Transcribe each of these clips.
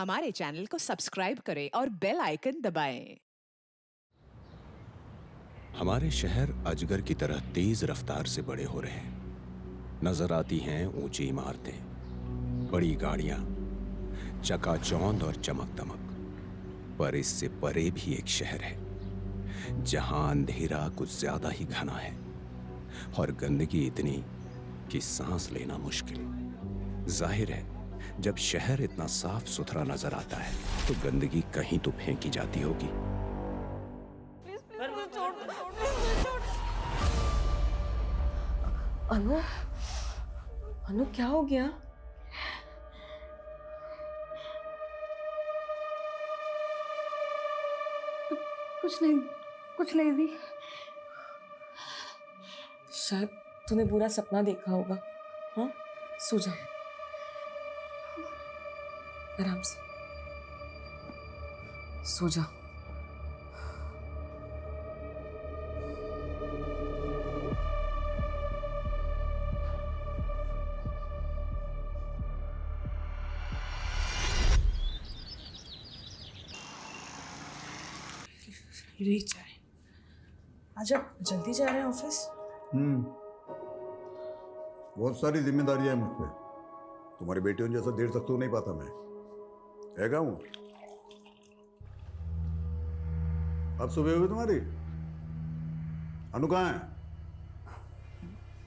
हमारे चैनल को सब्सक्राइब करें और बेल आइकन दबाएं। हमारे शहर अजगर की तरह तेज रफ्तार से बड़े हो रहे हैं। नजर आती हैं ऊंची इमारतें, बड़ी गाड़ियां, चकाचौंध और चमक दमक। पर इससे परे भी एक शहर है जहां अंधेरा कुछ ज्यादा ही घना है और गंदगी इतनी कि सांस लेना मुश्किल। जाहिर है, जब शहर इतना साफ सुथरा नजर आता है तो गंदगी कहीं तो फेंकी जाती होगी। अनु, अनु क्या हो गया? कुछ नहीं दी। शायद तूने बुरा सपना देखा होगा। हाँ, सो जा आराम से, सो जा। रही चाय। आज आप जल्दी जा रहे हैं ऑफिस? बहुत सारी जिम्मेदारियां है मुझ पे। तुम्हारी बेटियों जैसा देर तक तो नहीं पाता मैं। हैगा हूं। अब सुबह हुई तुम्हारी? अनु कहाँ है?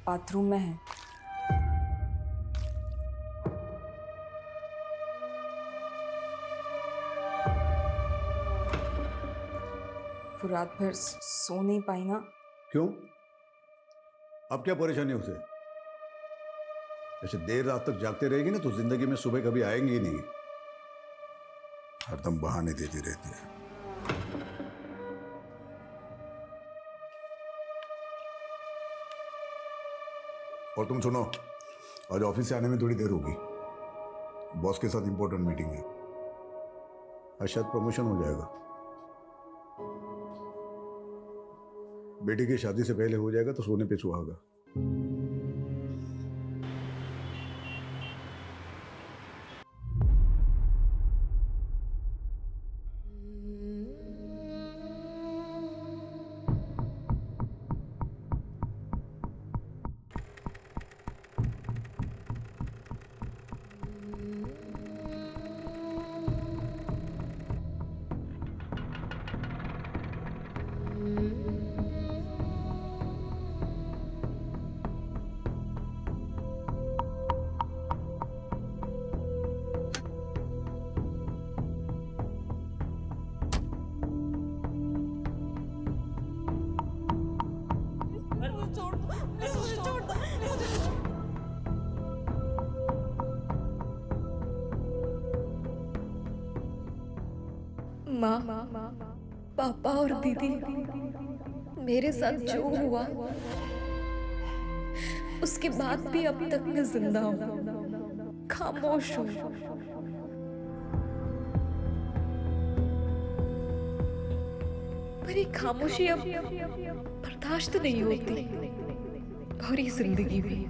बाथरूम में है। वो रात भर सो नहीं पाई ना। क्यों? अब क्या परेशानी है उसे? ऐसे देर रात तक जागते रहेगी ना तो जिंदगी में सुबह कभी आएंगी ही नहीं। हरदम बहाने देती रहती है। और तुम सुनो, आज ऑफिस से आने में थोड़ी देर होगी। बॉस के साथ इंपॉर्टेंट मीटिंग है। आज शायद प्रमोशन हो जाएगा। बेटी की शादी से पहले हो जाएगा तो सोने पे सुहागा। माँ, पापा और दीदी, मेरे साथ जो हुआ उसके बाद भी अब तक मैं जिंदा हूँ, खामोश हूँ। पर ये खामोशी अब बर्दाश्त नहीं होती और ये जिंदगी भी।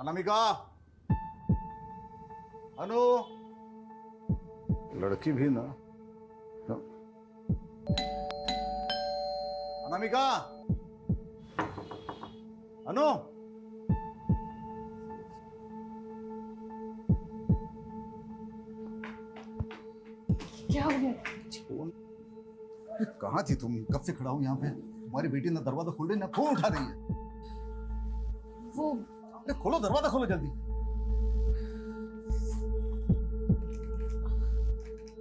अनामिका, अनु, लड़की भी ना। अनामिका, अनु, क्या हो गया? कहाँ थी तुम? कब से खड़ा हूं यहाँ पे? तुम्हारी बेटी ना दरवाजा खोल रही ना फोन उठा रही है। वो खोलो दरवाजा, खोलो जल्दी।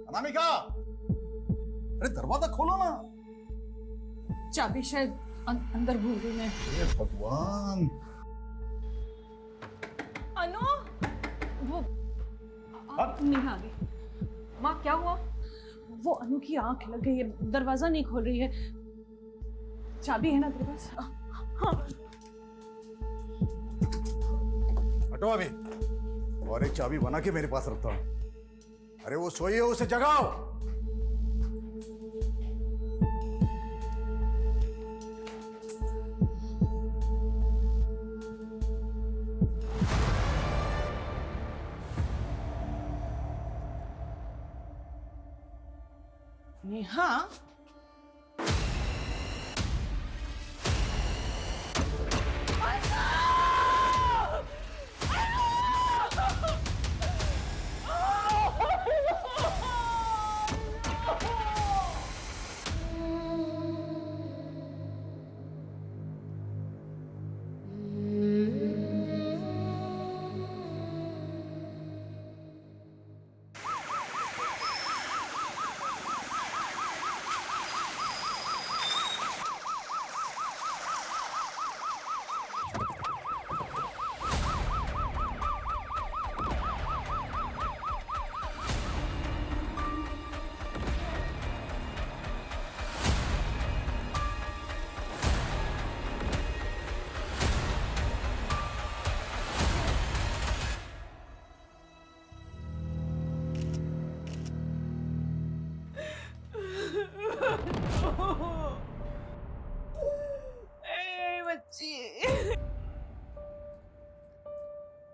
अनामिका, अरे दरवाजा खोलो ना। चाबी शायद अंदर भूल गई मैं। हे भगवान। अनु, वो नहीं आ गई। माँ क्या हुआ? वो अनु की आंख लग गई है, दरवाजा नहीं खोल रही है। चाबी है ना तेरे पास? हाँ। हटो अभी, और एक चाबी बना के मेरे पास रखता हूं। अरे वो सोई है, उसे जगाओ। नेहा,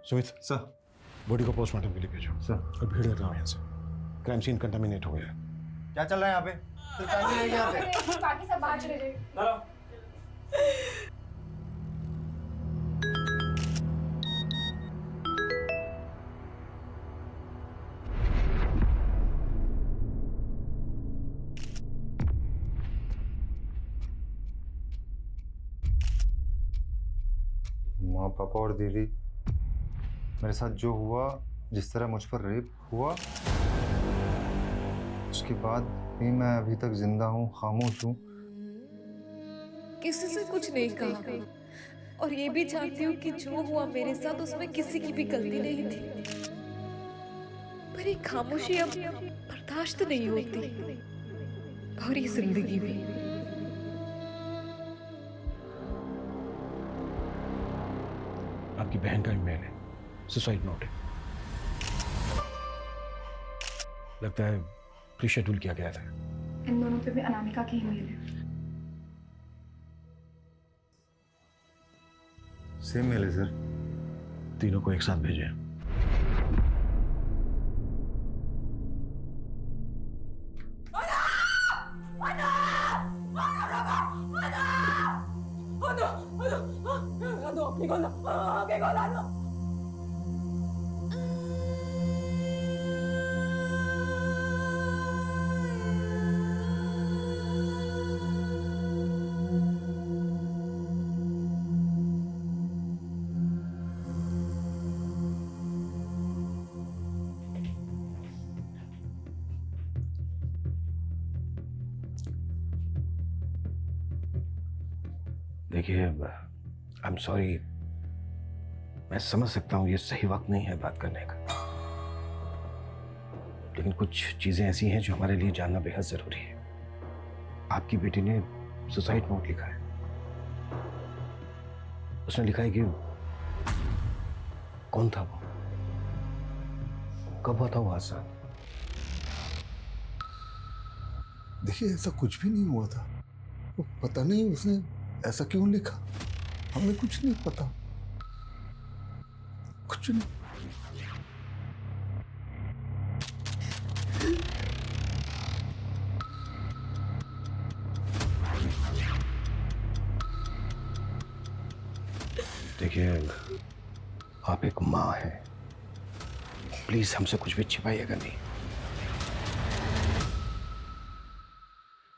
सुमित सर, बॉडी को पोस्टमार्टम के लिए भेजो सर। और भीड़ लगाओ यहाँ से, क्राइम सीन कंटामिनेट हो गया है। क्या चल रहा है यहाँ पे? सिर्फ टाइम ही रहेगा यहाँ पे। बाकी सब बाहर चले गए। माँ पापा और दीदी, मेरे साथ जो हुआ, जिस तरह मुझ पर रेप हुआ, उसके बाद भी मैं अभी तक जिंदा हूँ, खामोश हूँ। किसी से कुछ नहीं कहा और ये भी जानती हूँ कि जो हुआ मेरे साथ उसमें किसी की भी गलती नहीं थी, पर ये खामोशी अब बर्दाश्त नहीं होती और ये जिंदगी भी। आपकी बहन का ईमेल है, सुसाइड नोट है। लगता है प्री शेड्यूल किया गया था। इन दोनों पे भी अनामिका की ईमेल है। सेम मेल है सर। तीनों को एक साथ भेजें। देखिए, आई एम सॉरी, मैं समझ सकता हूँ ये सही वक्त नहीं है बात करने का, लेकिन कुछ चीजें ऐसी हैं जो हमारे लिए जानना बेहद जरूरी है। आपकी बेटी ने सुसाइड नोट लिखा है। उसने लिखा है कि कौन था वो, कब हुआ था वो हादसा। देखिए, ऐसा कुछ भी नहीं हुआ था। वो पता नहीं उसने ऐसा क्यों लिखा, हमें कुछ नहीं पता, कुछ नहीं। देखिए, आप एक माँ हैं, प्लीज हमसे कुछ भी छिपाइएगा नहीं।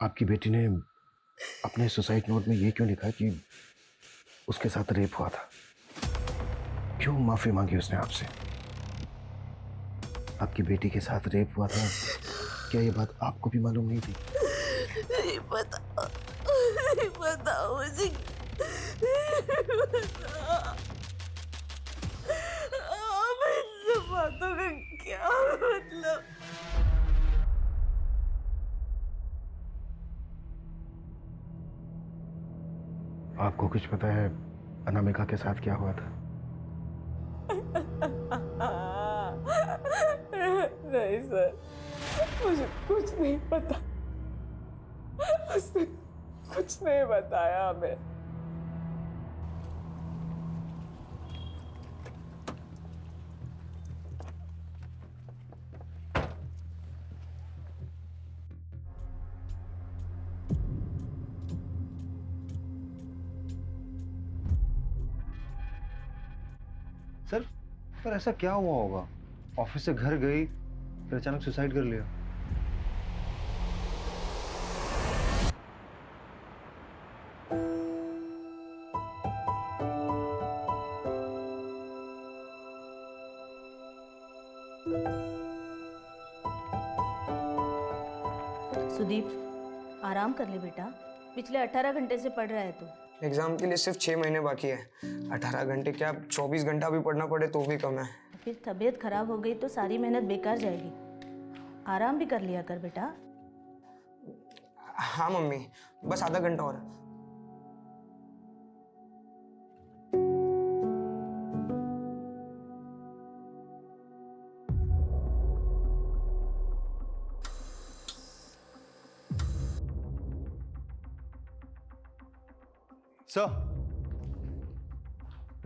आपकी बेटी ने अपने सुसाइड नोट में ये क्यों लिखा कि उसके साथ रेप हुआ था? क्यों माफी मांगी उसने आपसे? आपकी बेटी के साथ रेप हुआ था, क्या ये बात आपको भी मालूम नहीं थी? नहीं पता मुझे, अब इन सब बातों का क्या मतलब? आपको कुछ पता है अनामिका के साथ क्या हुआ था? नहीं सर, मुझे कुछ नहीं पता। उसने कुछ नहीं बताया हमें। पर ऐसा क्या हुआ होगा? ऑफिस से घर गई फिर अचानक सुसाइड कर लिया। सुदीप, आराम कर ले बेटा। पिछले 18 घंटे से पढ़ रहा है तू। एग्जाम के लिए सिर्फ 6 महीने बाकी है। 18 घंटे क्या, 24 घंटा भी पढ़ना पड़े तो भी कम है। फिर तबीयत खराब हो गई तो सारी मेहनत बेकार जाएगी। आराम भी कर लिया कर बेटा। हाँ मम्मी, बस आधा घंटा और। सर,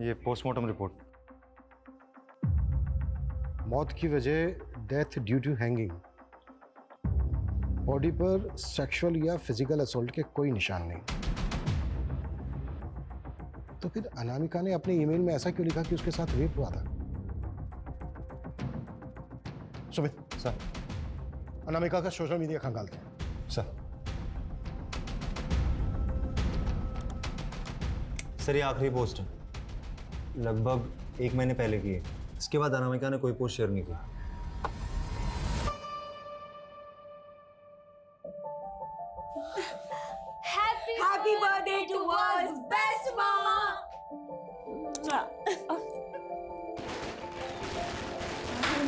ये पोस्टमार्टम रिपोर्ट। मौत की वजह death due to hanging. Body पर सेक्सुअल या फिजिकल असॉल्ट के कोई निशान नहीं। तो फिर अनामिका ने अपने ईमेल में ऐसा क्यों लिखा कि उसके साथ रेप हुआ था? सुमित सर। अनामिका का सोशल मीडिया खंगालते हैं। सर ये आखिरी पोस्ट है, लगभग 1 महीने पहले की है। इसके बाद अनामिका ने कोई पोस्ट शेयर नहीं की। Happy birthday to us best मामा।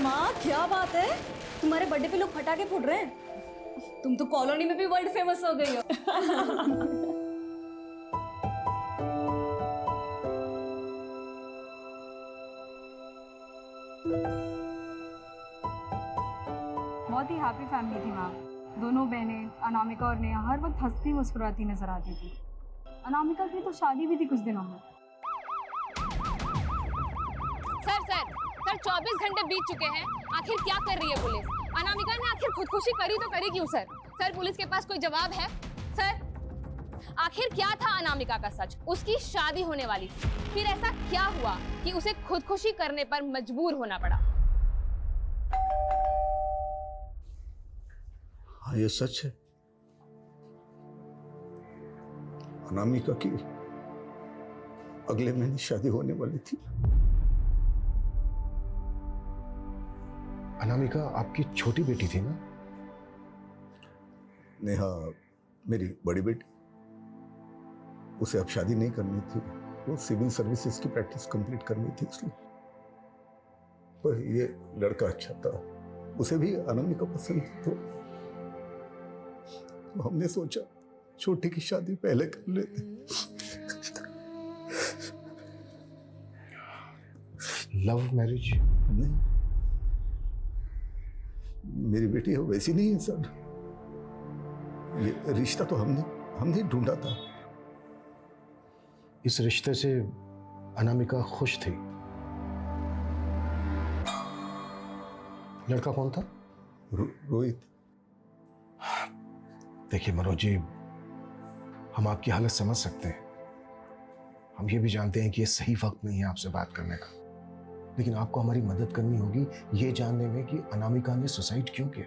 माँ क्या बात है, तुम्हारे बर्थडे पे लोग पटाखे फूट रहे हैं। तुम तो कॉलोनी में भी वर्ल्ड फेमस हो गई हो। बहुत ही हैप्पी फैमिली थी मैम। दोनों बहनें अनामिका और नेहा हर वक्त हंसती मुस्कुराती नजर आती थी। अनामिका की तो शादी भी थी कुछ दिनों में। सर 24 घंटे बीत चुके हैं, आखिर क्या कर रही है पुलिस? अनामिका ने आखिर खुदकुशी करी तो करी क्यों सर? सर पुलिस के पास कोई जवाब है? सर आखिर क्या था अनामिका का सच? उसकी शादी होने वाली थी, फिर ऐसा क्या हुआ कि उसे खुदकुशी करने पर मजबूर होना पड़ा? हाँ ये सच है। अनामिका की अगले महीने शादी होने वाली थी। अनामिका आपकी छोटी बेटी थी ना? नेहा मेरी बड़ी बेटी, उसे अब शादी नहीं करनी थी। वो सिविल सर्विसेज की प्रैक्टिस कंप्लीट करनी थी इसलिए। पर ये लड़का अच्छा था, उसे भी अनामिका पसंद थी, तो हमने सोचा छोटी की शादी पहले कर लेते। Love marriage? नहीं, मेरी बेटी वैसी नहीं है सर। ये रिश्ता तो हमने ढूंढा था। इस रिश्ते से अनामिका खुश थी। लड़का कौन था? रोहित। देखिए मनोज जी, हम आपकी हालत समझ सकते हैं। हम ये भी जानते हैं कि ये सही वक्त नहीं है आपसे बात करने का, लेकिन आपको हमारी मदद करनी होगी ये जानने में कि अनामिका ने सुसाइड क्यों किया।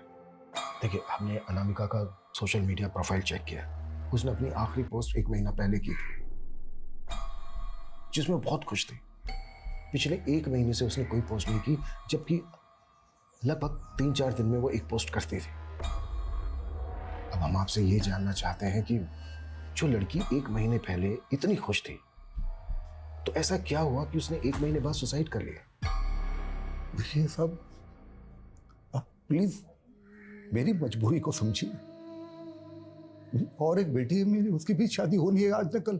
देखिए, हमने अनामिका का सोशल मीडिया प्रोफाइल चेक किया। उसने अपनी आखिरी पोस्ट 1 महीना पहले की थी, जिसमें बहुत खुश थी। पिछले 1 महीने से उसने कोई पोस्ट नहीं की, जबकि लगभग 3-4 दिन में वो एक पोस्ट करती थी। अब हम आपसे ये जानना चाहते हैं कि जो लड़की 1 महीने पहले इतनी खुश थी, तो ऐसा क्या हुआ कि उसने 1 महीने बाद सुसाइड कर लिया? देखिए साहब, आप प्लीज मेरी मजबूरी को समझिए। और एक बेटी है मेरी, उसकी भी शादी होनी है आज न कल।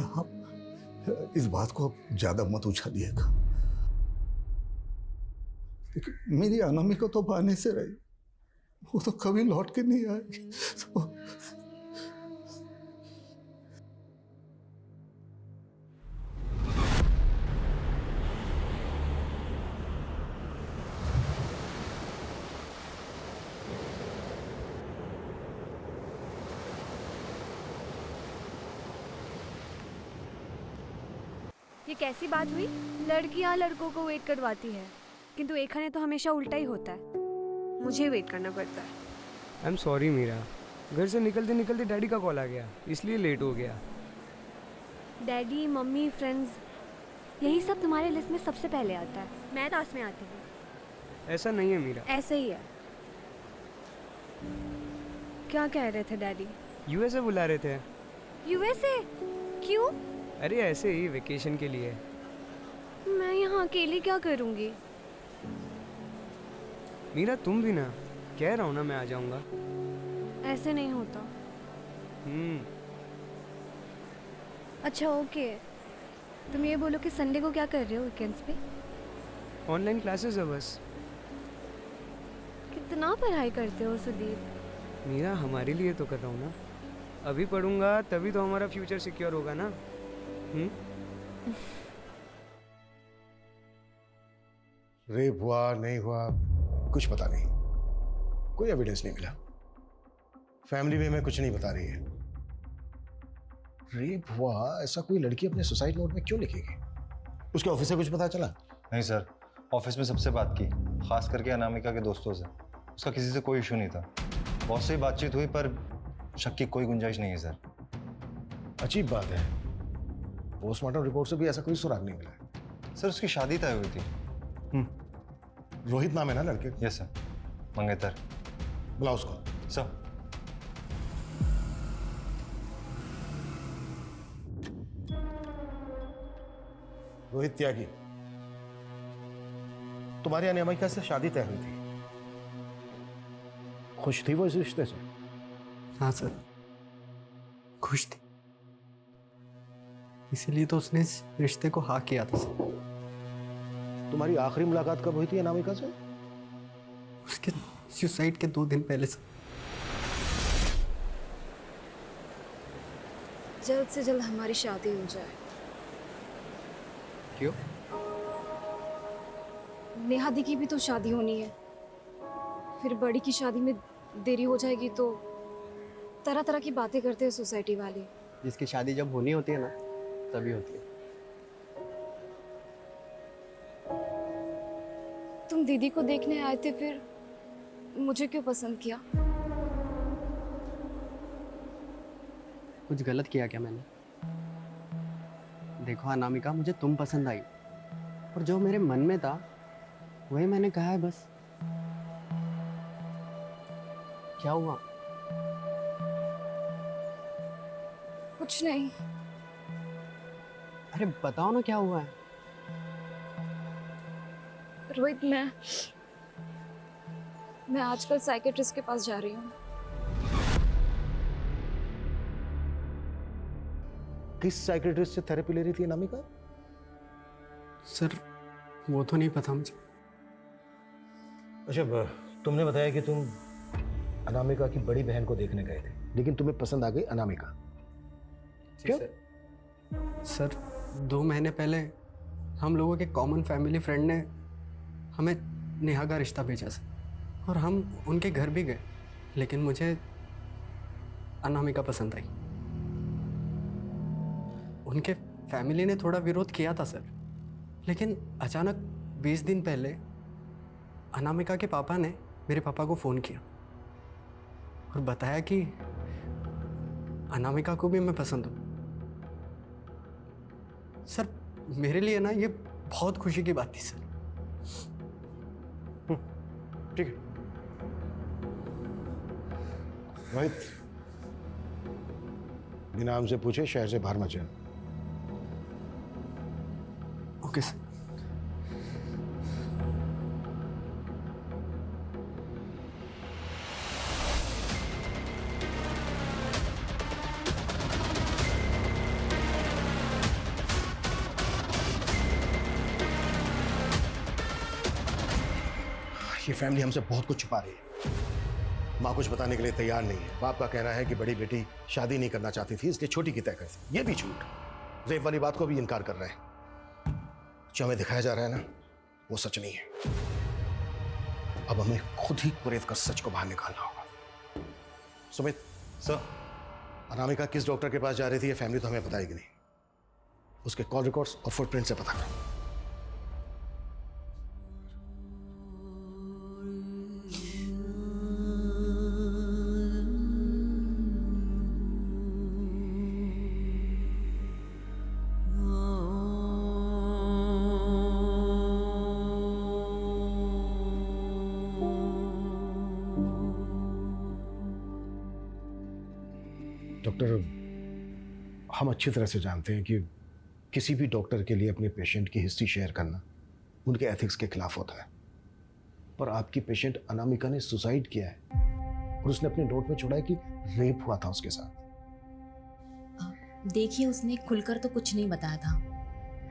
आप इस बात को आप ज्यादा मत उछालिएगा। मेरी अनामिका तो बहाने से रही, वो तो कभी लौट के नहीं आएगी। ये कैसी बात हुई? लड़कियां लड़कों को वेट करवाती है, किंतु एखाने तो हमेशा उल्टा ही होता है, मुझे वेट करना पड़ता है। आई एम सॉरी मीरा, घर से निकलते निकलते डैडी का कॉल आ गया, इसलिए लेट हो गया। डैडी, मम्मी, फ्रेंड्स, यही सब तुम्हारे लिस्ट में सबसे पहले आता है। मैं लास्ट में आती हूँ। ऐसा नहीं है मीरा। ऐसे ही है। क्या कह रहे थे डैडी? यूएसए बुला रहे थे। यूएसए? क्यों? अरे ऐसे ही, वेकेशन के लिए। मैं यहाँ अकेली क्या करूँगी? मीरा तुम भी ना, कह रहा हूँ ना मैं आ जाऊँगा। ऐसे नहीं होता। अच्छा ओके, तुम ये बोलो कि संडे को क्या कर रहे हो वीकेंड्स पे? ऑनलाइन क्लासेस है बस। कितना पढ़ाई करते हो सुदीप? मीरा हमारे लिए तो कर रहा हूँ ना, अभी पढ़ूंगा तभी तो हमारा फ्यूचर सिक्योर होगा ना। रेप हुआ नहीं हुआ कुछ पता नहीं, कोई एविडेंस नहीं मिला। फैमिली भी हमें कुछ नहीं बता रही है। रेप हुआ ऐसा कोई लड़की अपने सुसाइड नोट में क्यों लिखेगी? उसके ऑफिस से कुछ पता चला? नहीं सर, ऑफिस में सबसे बात की, खास करके अनामिका के दोस्तों से। उसका किसी से कोई इशू नहीं था, बहुत सी बातचीत हुई पर शक की कोई गुंजाइश नहीं है सर। अजीब बात है, पोस्टमार्टम रिपोर्ट से भी ऐसा कोई सुराग नहीं मिला है। सर उसकी शादी तय हुई थी। रोहित नाम है ना लड़के? यस सर, मंगेतर। बुलाओ उसको। सर। रोहित त्यागी, तुम्हारी अनामिका से शादी तय हुई थी, खुश थी वो इस रिश्ते से? हाँ सर, खुश थी, इसीलिए तो उसने इस रिश्ते को हाँ किया था सर। तुम्हारी आखिरी मुलाकात कब हुई थी अनामिका से? उसके सुसाइड के 2 दिन पहले सर। जल्द से जल्द हमारी शादी हो जाए। क्यों? नेहा दी की भी तो शादी होनी है, फिर बड़ी की शादी में देरी हो जाएगी तो तरह तरह की बातें करते हैं सोसाइटी वाले। जिसकी शादी जब होनी होती है ना तभी होती है। तुम दीदी को देखने आए थे, फिर मुझे क्यों पसंद किया? कुछ गलत किया क्या मैंने? देखो अनामिका, मुझे तुम पसंद आई और जो मेरे मन में था वही मैंने कहा है बस। क्या हुआ? कुछ नहीं। अरे बताओ ना क्या हुआ है? रोहित, मैं आजकल साइकेट्रिस्ट के पास जा रही हूँ। किस साइकेट्रिस्ट से थेरेपी ले रही थी अनामिका? सर वो तो नहीं पता मुझे। अच्छा, तुमने बताया कि तुम अनामिका की बड़ी बहन को देखने गए थे, लेकिन तुम्हें पसंद आ गई अनामिका। क्यों? सर 2 महीने पहले हम लोगों के कॉमन फैमिली फ्रेंड ने हमें नेहा का रिश्ता भेजा सर, और हम उनके घर भी गए, लेकिन मुझे अनामिका पसंद आई। उनके फैमिली ने थोड़ा विरोध किया था सर, लेकिन अचानक 20 दिन पहले अनामिका के पापा ने मेरे पापा को फ़ोन किया और बताया कि अनामिका को भी मैं पसंद हूँ। सर मेरे लिए ना ये बहुत खुशी की बात थी सर। ठीक है रोहित, बिना हमसे पूछे शहर से बाहर मत जाओ। Okay sir. ये फैमिली हमसे बहुत कुछ छुपा रही है। माँ कुछ बताने के लिए तैयार नहीं है। बाप का कहना है कि बड़ी बेटी शादी नहीं करना चाहती थी, इसलिए छोटी की तय कर दी। ये भी झूठ। रेप वाली बात को भी इनकार कर रहे हैं। जो हमें दिखाया जा रहा है ना, वो सच नहीं है। अब हमें खुद ही कुरेद कर सच को बाहर निकालना होगा। सुमित सर, अनामिका किस डॉक्टर के पास जा रही थी ये फैमिली तो हमें बताएगी नहीं। उसके कॉल रिकॉर्ड्स और फुटप्रिंट से पता करो। डॉक्टर, हम अच्छी तरह से जानते हैं कि किसी भी डॉक्टर के लिए अपने पेशेंट की हिस्ट्री शेयर करना उनके एथिक्स के खिलाफ होता है, पर आपकी पेशेंट अनामिका ने सुसाइड किया है और उसने अपने नोट में छोड़ा है कि रेप हुआ था उसके साथ। देखिए, उसने खुलकर तो कुछ नहीं बताया था,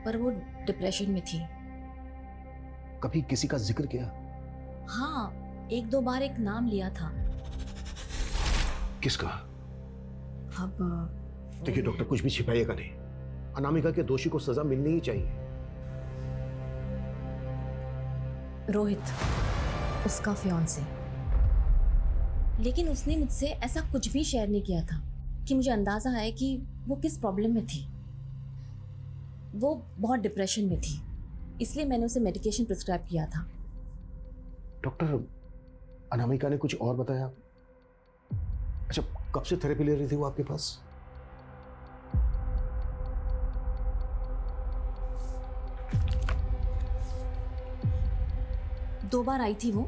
पर वो डिप्रेशन में थी। कभी किसी का जिक्र किया? हाँ, एक दो बार एक नाम लिया था। किसका? अब देखिए डॉक्टर, कुछ भी छिपाइएगा नहीं। अनामिका के दोषी को सजा मिलनी ही चाहिए। रोहित, उसका फियांसे। लेकिन उसने मुझसे ऐसा कुछ भी शेयर नहीं किया था कि मुझे अंदाजा है कि वो किस प्रॉब्लम में थी। वो बहुत डिप्रेशन में थी, इसलिए मैंने उसे मेडिकेशन प्रिस्क्राइब किया था। डॉक्टर, अनामिका ने कुछ और बताया? अच्छा, कब से थेरेपी ले रही थी वो आपके पास? दो बार आई थी वो।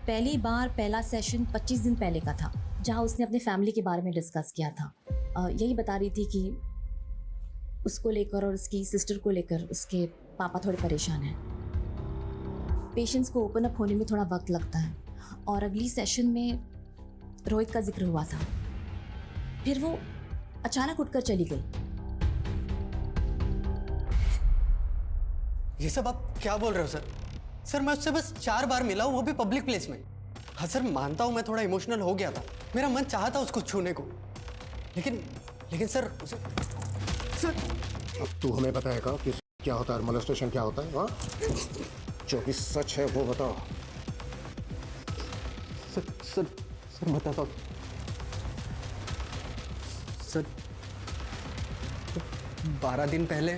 पहली बार पहला सेशन 25 दिन पहले का था, जहां उसने अपने फैमिली के बारे में डिस्कस किया था। यही बता रही थी कि उसको लेकर और उसकी सिस्टर को लेकर उसके पापा थोड़े परेशान हैं। पेशेंट्स को ओपन अप होने में थोड़ा वक्त लगता है, और अगली सेशन में रोहित का जिक्र हुआ था। फिर वो अचानक उठकर चली गई। ये सब आप क्या बोल रहे हो सर? सर, मैं उससे बस 4 बार मिला हूँ, वो भी पब्लिक प्लेस में। हाँ सर, मानता हूँ मैं थोड़ा इमोशनल हो गया था, मेरा मन चाहा था उसको छूने को, लेकिन सर अब तू हमें बताएगा कि क्या होता है, मोलेस्टेशन क्या होता है? हाँ, जो भी सच है वो बताओ। सर बताता हूँ। सर, 12 दिन पहले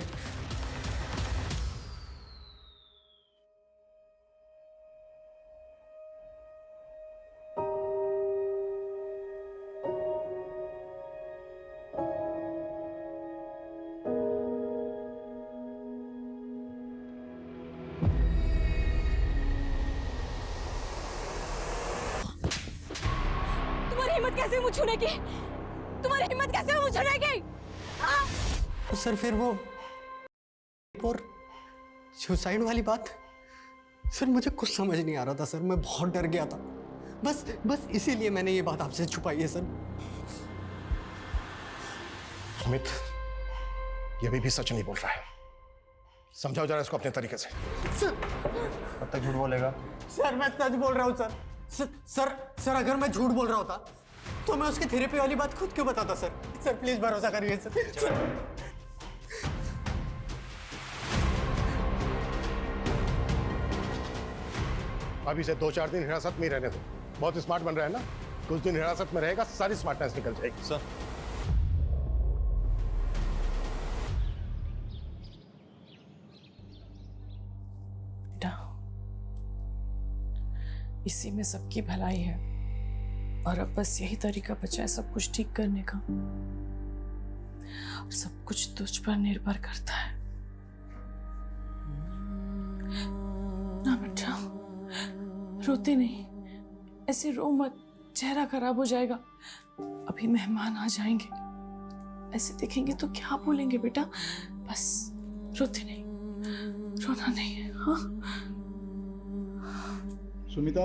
हिम्मत कैसे मुझे छूने की? तुम्हारी हिम्मत कैसे मुझे छूने की? तो सर फिर वो और सुसाइड वाली बात, सर मुझे कुछ समझ नहीं आ रहा था सर, मैं बहुत डर गया था। बस इसीलिए मैंने ये बात आपसे छुपाई है सर। सुमित, ये अभी भी सच नहीं बोल रहा है, समझाओ जरा इसको अपने तरीके से। कब तक झूठ बोलेगा? सर मैं सच बोल रहा हूँ सर, अगर मैं झूठ बोल रहा होता तो मैं उसकी थेरेपी वाली बात खुद क्यों बताता सर? सर प्लीज भरोसा करिए सर। अभी से 2-4 दिन हिरासत में ही रहने दो। बहुत स्मार्ट बन रहा है ना, कुछ दिन हिरासत में रहेगा, सारी स्मार्टनेस निकल जाएगी। सर, इसी में सबकी भलाई है, और अब बस यही तरीका बचा है सब कुछ ठीक करने का, और सब कुछ तुझ पर निर्भर करता है। ना बेटा, रोते नहीं, ऐसे रो मत, चेहरा खराब हो जाएगा। अभी मेहमान आ जाएंगे, ऐसे देखेंगे तो क्या बोलेंगे बेटा। बस रोते नहीं, रोना नहीं है। हाँ सुमिता,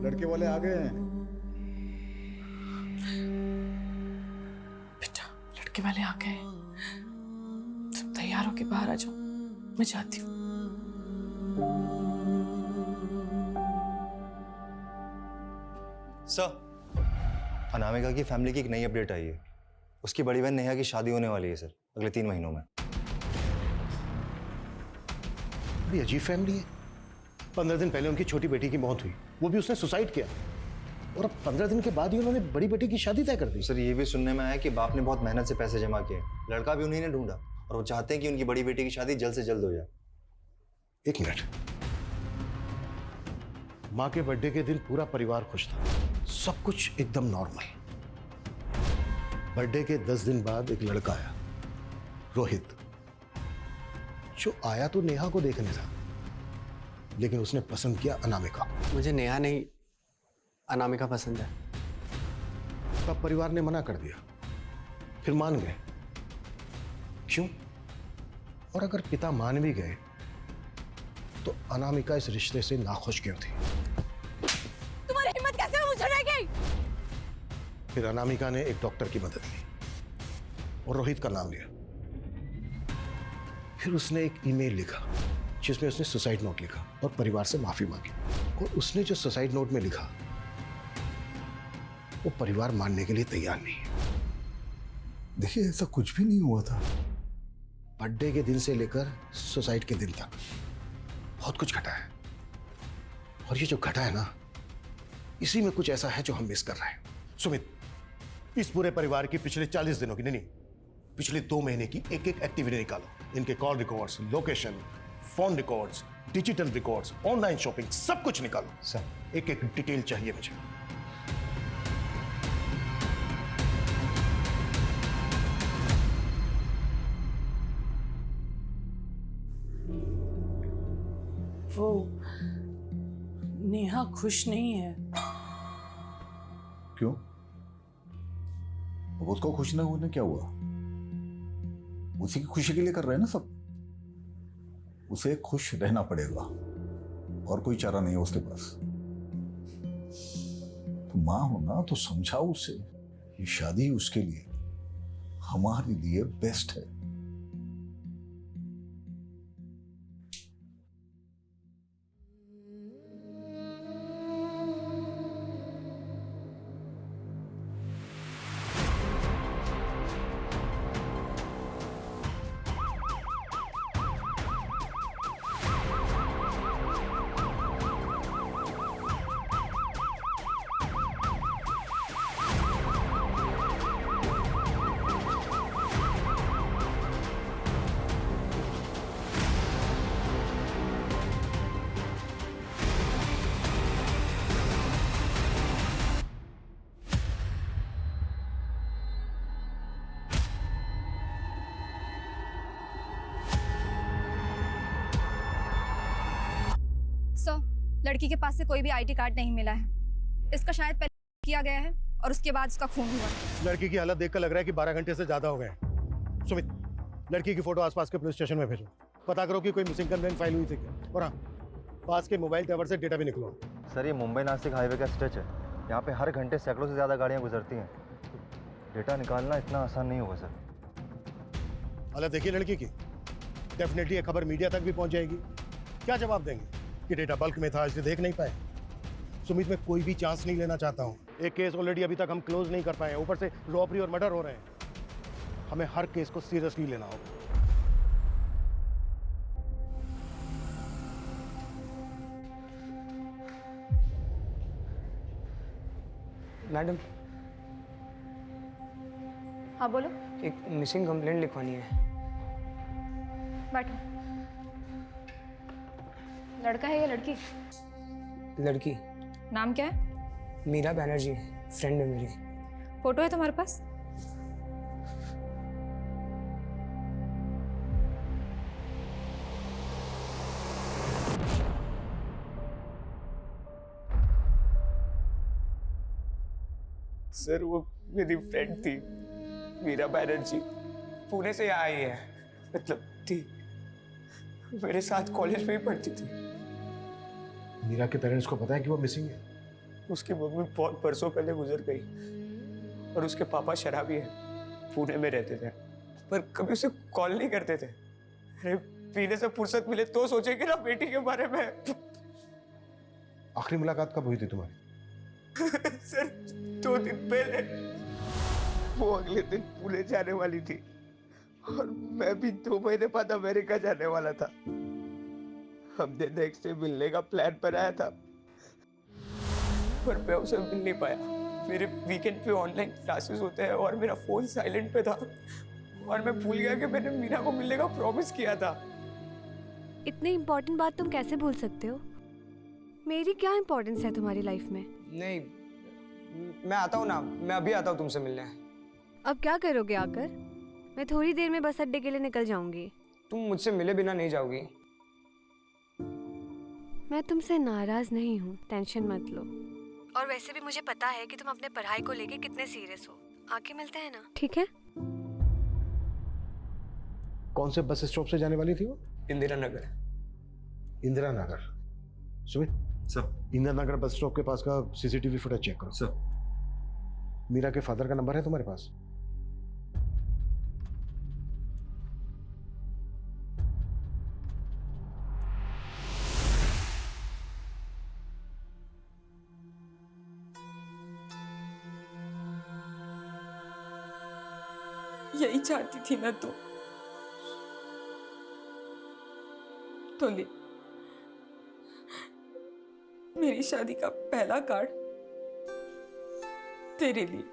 लड़के वाले आ गए हैं। बेटा, लड़के वाले आ गए, तुम तैयार होके बाहर आ जाओ, मैं जाती हूँ। सर, अनामिका की फैमिली की एक नई अपडेट आई है। उसकी बड़ी बहन नेहा की शादी होने वाली है सर, अगले 3 महीनों में। बड़ी अजीब फैमिली है। 15 दिन पहले उनकी छोटी बेटी की मौत हुई, वो भी उसने सुसाइड किया, और अब 15 दिन के बाद ही उन्होंने बड़ी बेटी की शादी तय कर दी। सर, ये भी सुनने में आया कि बाप ने बहुत मेहनत से पैसे जमा किए, लड़का भी उन्हीं ने ढूंढा। और वो चाहते हैं कि उनकी बड़ी बेटी की शादी जल्द से जल्द हो जाए। एक मिनट, माँ के बर्थडे के दिन पूरा परिवार खुश था, सब कुछ एकदम नॉर्मल। बर्थडे के 10 दिन बाद एक लड़का आया, रोहित, जो आया तो नेहा को देखने था, लेकिन उसने पसंद किया अनामिका। मुझे नेहा नहीं, अनामिका पसंद है। तब परिवार ने मना कर दिया, फिर मान गए। क्यों? और अगर पिता मान भी गए तो अनामिका इस रिश्ते से नाखुश क्यों थी? तुम्हारी हिम्मत कैसे मुझे रह गई? फिर अनामिका ने एक डॉक्टर की मदद ली और रोहित का नाम लिया। फिर उसने एक ईमेल लिखा जिसमें उसने सुसाइड नोट लिखा और परिवार से माफी मांगी। और उसने जो सुसाइड नोट में लिखा वो परिवार मानने के लिए तैयार नहीं है। देखिए, ऐसा कुछ भी नहीं हुआ था। बर्थडे के दिन से लेकर सुसाइड के दिन तक बहुत कुछ घटा है, और ये जो घटा है ना, इसी में कुछ ऐसा है जो हम मिस कर रहे हैं। सुमित, इस पूरे परिवार की पिछले 40 दिनों की नहीं, पिछले 2 महीने की एक एक एक्टिविटी निकालो। इनके call records, location, phone records, digital records, online shopping, सब कुछ निकालो। सर, एक एक डिटेल चाहिए मुझे। वो नेहा खुश नहीं है। क्यों? अब उसको खुश ना होने क्या हुआ? उसी की खुशी के लिए कर रहे हैं ना सब। उसे खुश रहना पड़ेगा और कोई चारा नहीं है उसके पास। तो मां हो ना, तो समझाओ उसे ये शादी उसके लिए, हमारे लिए बेस्ट है। लड़की के पास से कोई भी आईडी कार्ड नहीं मिला है। इसका शायद पहले किया गया है और उसके बाद उसका खून हुआ। लड़की की हालत देखकर लग रहा है कि 12 घंटे से ज्यादा हो गए। सुमित, लड़की की फोटो आसपास के पुलिस स्टेशन में भेजो। पता करो कि कोई मिसिंग कंप्लेंट फाइल हुई थी क्या, और हाँ, पास के मोबाइल टावर से डेटा भी निकलो। सर, ये मुंबई नासिक हाईवे का स्ट्रेच है। यहाँ पे हर घंटे सैकड़ों से ज़्यादा गाड़ियाँ गुजरती हैं। डेटा निकालना इतना आसान नहीं होगा सर। हालत देखिए लड़की की, डेफिनेटली ये खबर मीडिया तक भी पहुंच जाएगी। क्या जवाब देंगे कि डेटा बल्क में था इसलिए देख नहीं पाए? सुमित, मैं कोई भी चांस नहीं लेना चाहता हूँ। एक केस ऑलरेडी अभी तक हम क्लोज नहीं कर पाए हैं, ऊपर से रॉबरी और मर्डर हो रहे हैं। हमें हर केस को सीरियसली लेना होगा। मैडम, हाँ बोलो। एक मिसिंग कंप्लेंट लिखवानी है। बैठो। लड़का है या लड़की? लड़की। नाम क्या है? मीरा बैनर्जी, फ्रेंड है मेरी। फोटो है तुम्हारे पास? सर, वो मेरी फ्रेंड थी, मीरा बैनर्जी। पुणे से आई है, मतलब थी, मेरे साथ कॉलेज में ही पढ़ती थी। मीरा के पेरेंट्स को पता है कि वो मिसिंग है? उसकी मम्मी बहुत बरसों पहले गुजर गई और उसके पापा शराबी है, पुणे में रहते थे, पर कभी उसे कॉल नहीं करते थे। अरे पीने से फुर्सत मिले तो सोचेंगे ना बेटी के बारे में। आखिरी मुलाकात कब हुई थी तुम्हारी? सर, 2 दिन पहले। वो अगले दिन पुणे जाने वाली थी और मैं भी 2 महीने बाद अमेरिका जाने वाला था। हमने नेक्स्ट डे मिलने का प्लान बनाया था, पर मैं उसे मिल नहीं पाया। मेरे वीकेंड पे ऑनलाइन क्लासेस होते हैं और मेरा फोन साइलेंट पे था और मैं भूल गया कि मैंने मीरा को मिलने का प्रॉमिस किया था। इतनी इम्पोर्टेंट बात तुम कैसे भूल सकते हो? मेरी क्या इम्पोर्टेंस है तुम्हारी लाइफ में? नहीं, मैं आता हूँ ना, मैं अभी आता हूँ तुमसे मिलने। अब क्या करोगे आकर? मैं थोड़ी देर में बस अड्डे के लिए निकल जाऊंगी। तुम मुझसे मिले बिना नहीं जाओगी? मैं तुमसे नाराज नहीं हूँ, टेंशन मत लो। और वैसे भी मुझे पता है कि तुम अपने पढ़ाई को लेके कितने सीरियस हो। आके मिलते हैं ना, ठीक है? कौन से बस स्टॉप से जाने वाली थी वो? Indira Nagar. Indira Nagar. Sumit sir, Indira Nagar bus stop के पास का सीसीटीवी फुटेज चेक करो। सर, मीरा के फादर का नंबर है तुम्हारे पास? यही चाहती थी ना तो ले मेरी शादी का पहला कार्ड तेरे लिए।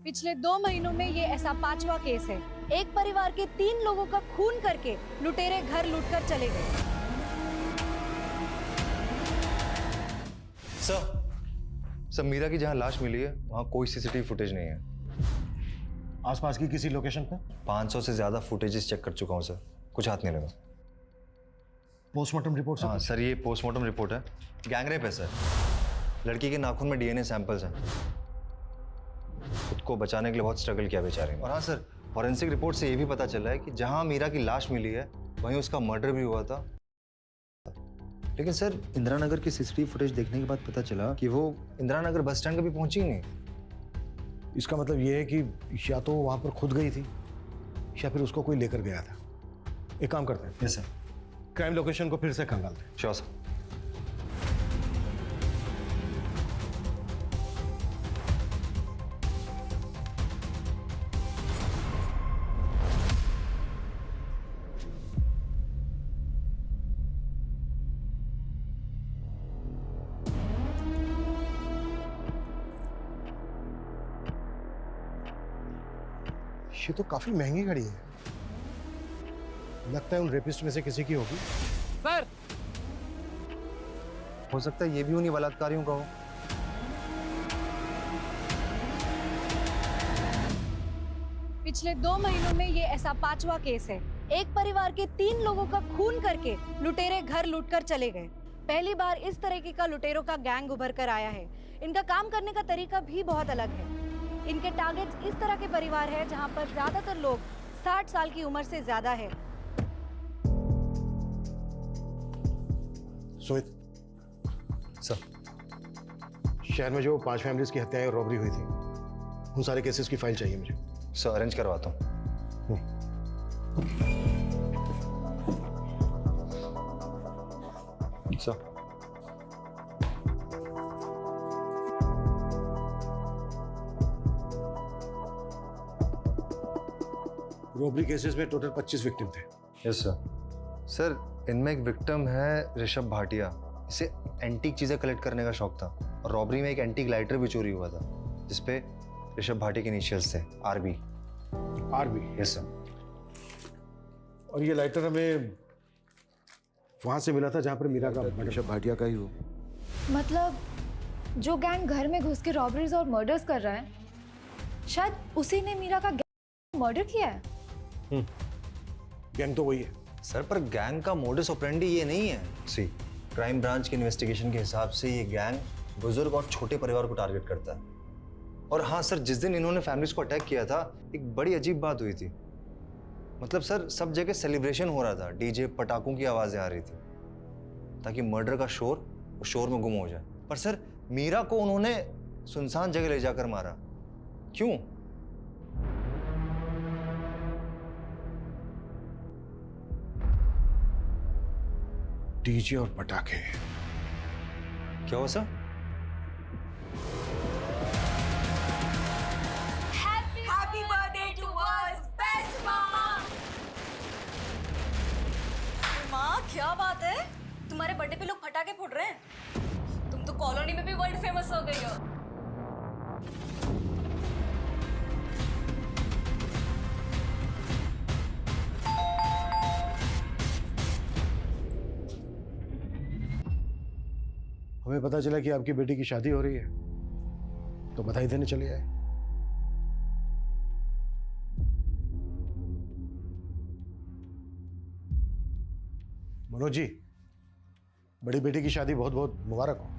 पिछले 2 महीनों में ये ऐसा 5वां केस है। एक परिवार के 3 लोगों का खून करके लुटेरे घर लूटकर चले गए। सर, मीरा की जहाँ लाश मिली है वहाँ कोई सीसीटीवी फुटेज नहीं है। आसपास की किसी लोकेशन पे? 500 से ज्यादा फुटेजेस चेक कर चुका हूँ सर, कुछ हाथ नहीं लगा। Postmortem report? हाँ सर, ये पोस्टमार्टम रिपोर्ट है। गैंगरेप है सर। लड़की के नाखून में डीएनए सैंपल्स हैं। खुद को बचाने के लिए बहुत स्ट्रगल किया बेचारे ने। और हाँ सर, फॉरेंसिक रिपोर्ट से ये भी पता चला है कि जहाँ मीरा की लाश मिली है वहीं उसका मर्डर भी हुआ था। लेकिन सर, इंदिरा नगर की सीसीटीवी फुटेज देखने के बाद पता चला कि वो इंदिरा नगर बस स्टैंड कभी पहुंची ही नहीं। इसका मतलब ये है कि या तो वहां पर खुद गई थी या फिर उसको कोई लेकर गया था। एक काम करते हैं। Yes sir. क्राइम लोकेशन को फिर से खंगालते हैं। Sure sir. ये तो काफी महंगी घड़ी है, लगता है उन रेपिस्ट में से किसी की होगी। सर, हो सकता है ये भी उन्हीं बलात्कारियों का हो। पिछले 2 महीनों में ये ऐसा 5वां केस है। एक परिवार के 3 लोगों का खून करके लुटेरे घर लूटकर चले गए। पहली बार इस तरीके का लुटेरों का गैंग उभर कर आया है। इनका काम करने का तरीका भी बहुत अलग है। इनके टारगेट्स इस तरह के परिवार है जहां पर ज्यादातर लोग 60 साल की उम्र से ज्यादा है। सुमित सर, शहर में जो 5 फैमिलीज की हत्याएं और रॉबरी हुई थी, उन सारे केसेस की फाइल चाहिए मुझे। सर, अरेंज करवाता हूँ। सर, रॉबरी केसेस में टोटल 25 विक्टिम थे। Yes sir. सर, इनमें एक विक्टिम है ऋषभ भाटिया। इसे एंटीक चीजें कलेक्ट करने का शौक था और रॉबरी में एक एंटीक लाइटर भी चोरी हुआ था जिसपे ऋषभ भाटिया के इनिशियल्स थे, आरबी। आरबी? Yes sir. और ये लाइटर हमें वहां से मिला था जहां पर मीरा का ऋषभ भाटिया का ही हो। मतलब जो गैंग घर में घुस के रॉबरीज और मर्डर्स कर रहा है, शायद उसी ने मीरा का मर्डर किया है। गैंग तो वही है सर, पर गैंग का मोडस ऑपरेंडी ये नहीं है। सी, क्राइम ब्रांच की इन्वेस्टिगेशन के हिसाब से ये गैंग बुजुर्ग और छोटे परिवार को टारगेट करता है। और हाँ सर, जिस दिन इन्होंने फैमिलीज को अटैक किया था, एक बड़ी अजीब बात हुई थी। मतलब सर, सब जगह सेलिब्रेशन हो रहा था, डीजे पटाखों की आवाजें आ रही थी ताकि मर्डर का शोर में गुम हो जाए। पर सर, मीरा को उन्होंने सुनसान जगह ले जाकर मारा। क्यों? डीजे और पटाखे। क्या हुआ sir? Happy birthday to us, best mom! माँ, क्या बात है? तुम्हारे बर्थडे पे लोग पटाखे फोड़ रहे हैं। तुम तो कॉलोनी में भी वर्ल्ड फेमस हो गई हो। हमें पता चला कि आपकी बेटी की शादी हो रही है, तो बधाई देने चले आए। मनोज जी, बड़ी बेटी की शादी बहुत बहुत मुबारक हो।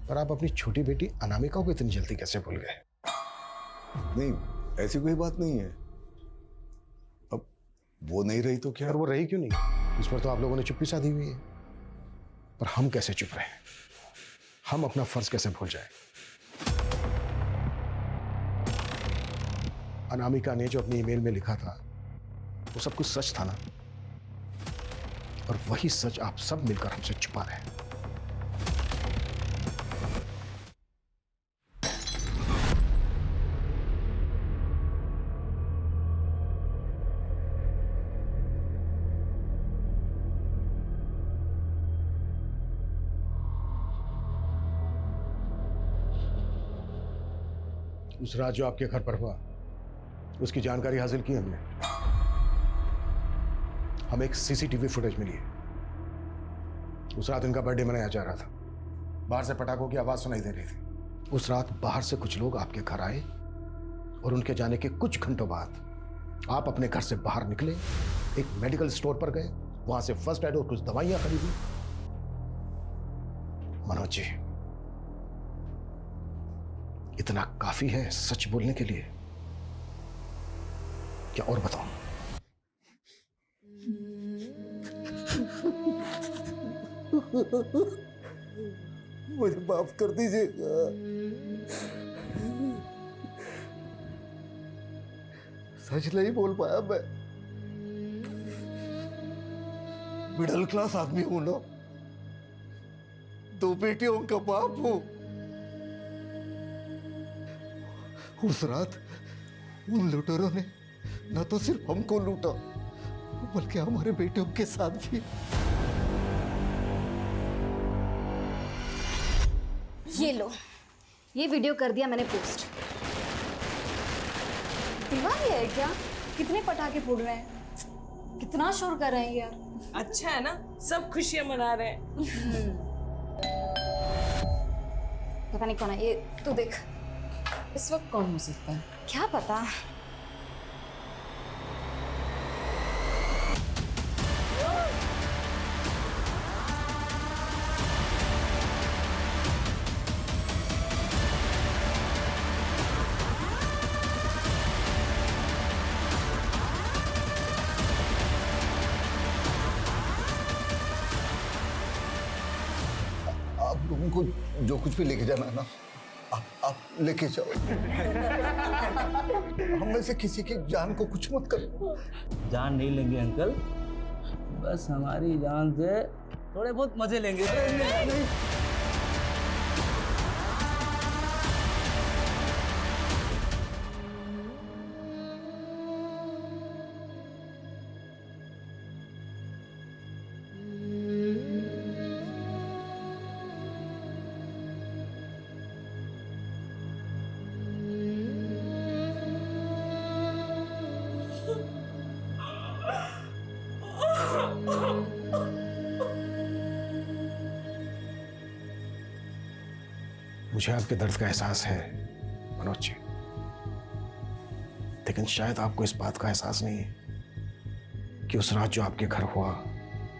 पर आप अपनी छोटी बेटी अनामिका को इतनी जल्दी कैसे भूल गए? नहीं, ऐसी कोई बात नहीं है। अब वो नहीं रही तो क्या? और वो रही क्यों नहीं? इस पर तो आप लोगों ने चुप्पी साधी हुई है। पर हम कैसे चुप रहे? हम अपना फर्ज कैसे भूल जाए? अनामिका ने जो अपनी ईमेल में लिखा था वो सब कुछ सच था ना? और वही सच आप सब मिलकर हमसे छुपा रहे हैं। उस रात जो आपके घर पर हुआ, उसकी जानकारी हासिल की हमने। हमें एक सीसीटीवी फुटेज मिली है। उस रात इनका बर्थडे मनाया जा रहा था। बाहर से पटाखों की आवाज सुनाई दे रही थी। उस रात बाहर से कुछ लोग आपके घर आए और उनके जाने के कुछ घंटों बाद आप अपने घर से बाहर निकले, एक मेडिकल स्टोर पर गए, वहां से फर्स्ट एड और कुछ दवाइयां खरीदी। मनोज जी, इतना काफी है सच बोलने के लिए? क्या और बताऊं? मुझे माफ कर दीजिएगा। सच नहीं बोल पाया मैं। मिडिल क्लास आदमी हूं ना, 2 बेटियों का बाप हूं। उस रात उन लुटेरों ने न तो सिर्फ हमको लूटा, बल्कि हमारे बेटियों के साथ भी। ये लो, ये वीडियो कर दिया मैंने पोस्ट। दिवाली है क्या? कितने पटाखे फोड़ रहे हैं, कितना शोर कर रहे हैं यार। अच्छा है ना, सब खुशियां मना रहे हैं। पता नहीं कौन है ये, तू देख। इस वक्त कौन हो सकता है? क्या पता। आप लोगों को जो कुछ भी लेके जाना है ना, आप लेके जाओ। हम में से किसी की जान को कुछ मत करो। जान नहीं लेंगे अंकल, बस हमारी जान से थोड़े बहुत मजे लेंगे। मुझे आपके दर्द का एहसास है मनोज जी, लेकिन शायद आपको इस बात का एहसास नहीं है कि उस रात जो आपके घर हुआ